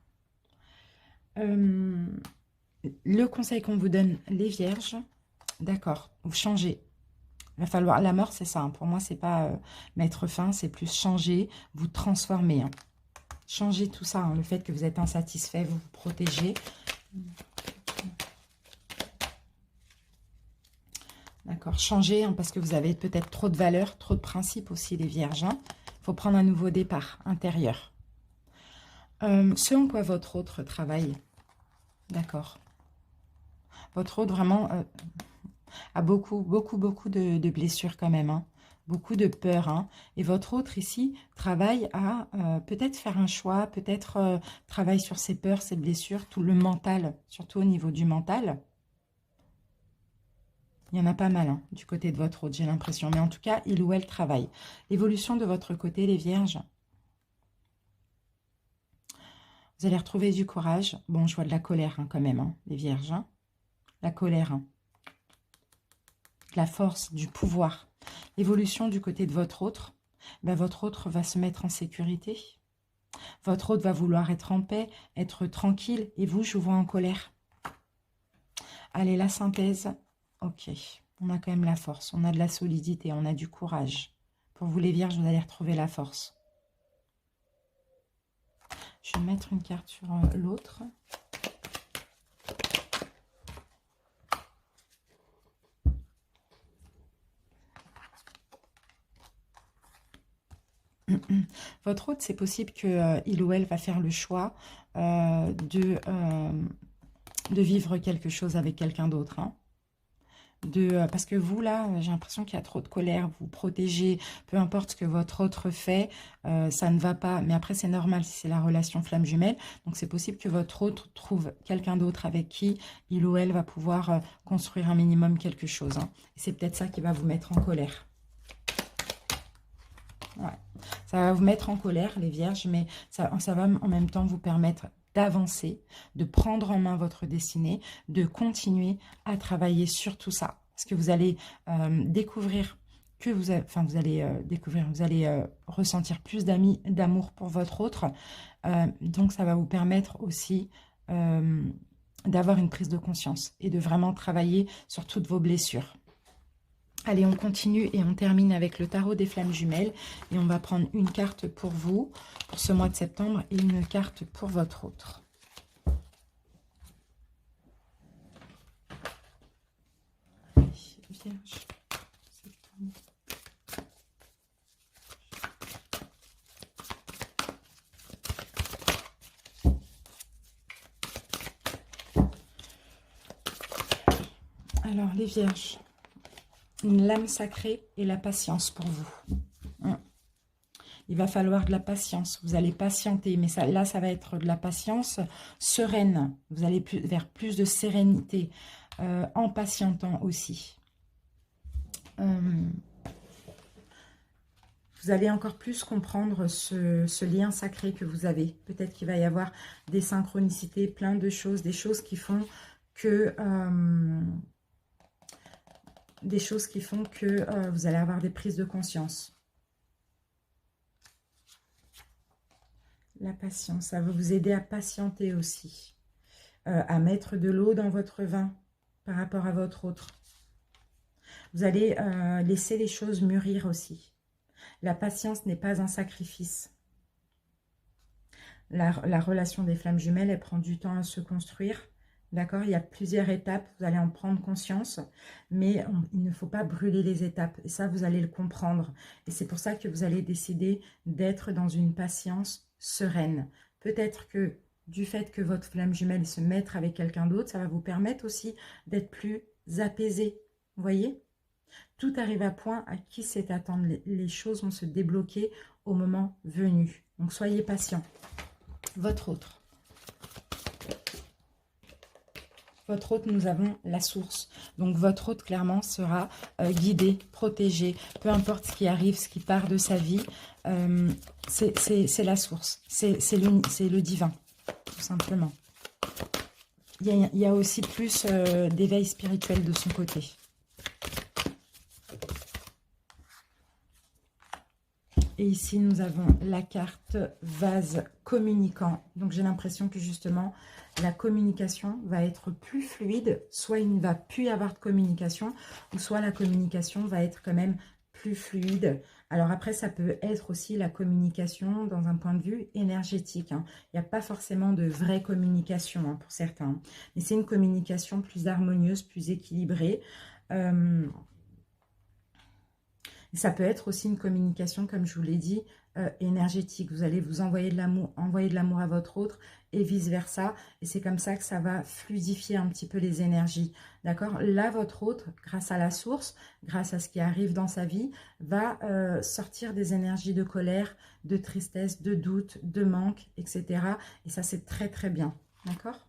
Le conseil qu'on vous donne, les vierges, d'accord, vous changez. Il va falloir, la mort, c'est ça. Hein. Pour moi, c'est pas mettre fin, c'est plus changer, vous transformer. Hein. Changez tout ça, hein. Le fait que vous êtes insatisfait, vous vous protégez. D'accord, changez, hein, parce que vous avez peut-être trop de valeurs, trop de principes aussi, les vierges. Il faut prendre un nouveau départ intérieur. Ce en quoi votre autre travaille, d'accord. Votre autre, vraiment, a beaucoup de blessures quand même, hein. Beaucoup de peur. Hein. Et votre autre ici travaille à peut-être faire un choix, peut-être travaille sur ses peurs, ses blessures, tout le mental, surtout au niveau du mental. Il y en a pas mal hein, du côté de votre autre, j'ai l'impression. Mais en tout cas, il ou elle travaille. L'évolution de votre côté, les vierges. Vous allez retrouver du courage. Bon, je vois de la colère hein, quand même, hein, les vierges. Hein. La colère. Hein. La force, du pouvoir. L'évolution du côté de votre autre. Ben, votre autre va se mettre en sécurité. Votre autre va vouloir être en paix, être tranquille. Et vous, je vous vois en colère. Allez, la synthèse. Ok, on a quand même la force. On a de la solidité, on a du courage. Pour vous les vierges, vous allez retrouver la force. Je vais mettre une carte sur l'autre. Votre autre, c'est possible qu'il ou elle va faire le choix de vivre quelque chose avec quelqu'un d'autre. Hein. Parce que vous, là, j'ai l'impression qu'il y a trop de colère, vous vous protégez, peu importe ce que votre autre fait, ça ne va pas. Mais après, c'est normal si c'est la relation flamme jumelle. Donc, c'est possible que votre autre trouve quelqu'un d'autre avec qui il ou elle va pouvoir construire un minimum quelque chose. Hein. Et c'est peut-être ça qui va vous mettre en colère. Ouais. Ça va vous mettre en colère, les vierges, mais ça va en même temps vous permettre d'avancer, de prendre en main votre destinée, de continuer à travailler sur tout ça. Parce que vous allez découvrir que vous allez ressentir plus d'amour pour votre autre. Donc, ça va vous permettre aussi d'avoir une prise de conscience et de vraiment travailler sur toutes vos blessures. Allez, on continue et on termine avec le tarot des flammes jumelles. Et on va prendre une carte pour vous, pour ce mois de septembre, et une carte pour votre autre. Vierge. Alors, les vierges. Une lame sacrée et la patience pour vous. Il va falloir de la patience. Vous allez patienter, mais là, ça va être de la patience sereine. Vous allez vers plus de sérénité en patientant aussi. Vous allez encore plus comprendre ce lien sacré que vous avez. Peut-être qu'il va y avoir des synchronicités, plein de choses, des choses qui font que... vous allez avoir des prises de conscience. La patience, ça va vous aider à patienter aussi. À mettre de l'eau dans votre vin par rapport à votre autre. Vous allez laisser les choses mûrir aussi. La patience n'est pas un sacrifice. La relation des flammes jumelles, elle prend du temps à se construire. D'accord, il y a plusieurs étapes, vous allez en prendre conscience, mais il ne faut pas brûler les étapes. Et ça, vous allez le comprendre. Et c'est pour ça que vous allez décider d'être dans une patience sereine. Peut-être que du fait que votre flamme jumelle se mette avec quelqu'un d'autre, ça va vous permettre aussi d'être plus apaisé. Vous voyez? Tout arrive à point. À qui c'est attendre? Les choses vont se débloquer au moment venu. Donc, soyez patient. Votre autre. Votre hôte, nous avons la source. Donc, votre hôte, clairement, sera guidé, protégé. Peu importe ce qui arrive, ce qui part de sa vie, c'est la source. C'est le divin, tout simplement. Il y a aussi plus d'éveil spirituel de son côté. Et ici, nous avons la carte vase communicant. Donc, j'ai l'impression que justement, la communication va être plus fluide. Soit il ne va plus y avoir de communication, ou soit la communication va être quand même plus fluide. Alors après, ça peut être aussi la communication dans un point de vue énergétique. Il n'y a pas forcément de vraie communication pour certains. Mais c'est une communication plus harmonieuse, plus équilibrée. Ça peut être aussi une communication, comme je vous l'ai dit, énergétique. Vous allez vous envoyer de l'amour à votre autre et vice-versa. Et c'est comme ça que ça va fluidifier un petit peu les énergies. D'accord? Là, votre autre, grâce à la source, grâce à ce qui arrive dans sa vie, va sortir des énergies de colère, de tristesse, de doute, de manque, etc. Et ça, c'est très, très bien. D'accord?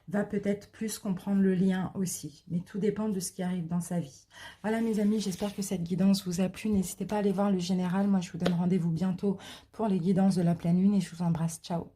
Va peut-être plus comprendre le lien aussi. Mais tout dépend de ce qui arrive dans sa vie. Voilà mes amis, j'espère que cette guidance vous a plu. N'hésitez pas à aller voir le général. Moi, je vous donne rendez-vous bientôt pour les guidances de la pleine lune et je vous embrasse. Ciao.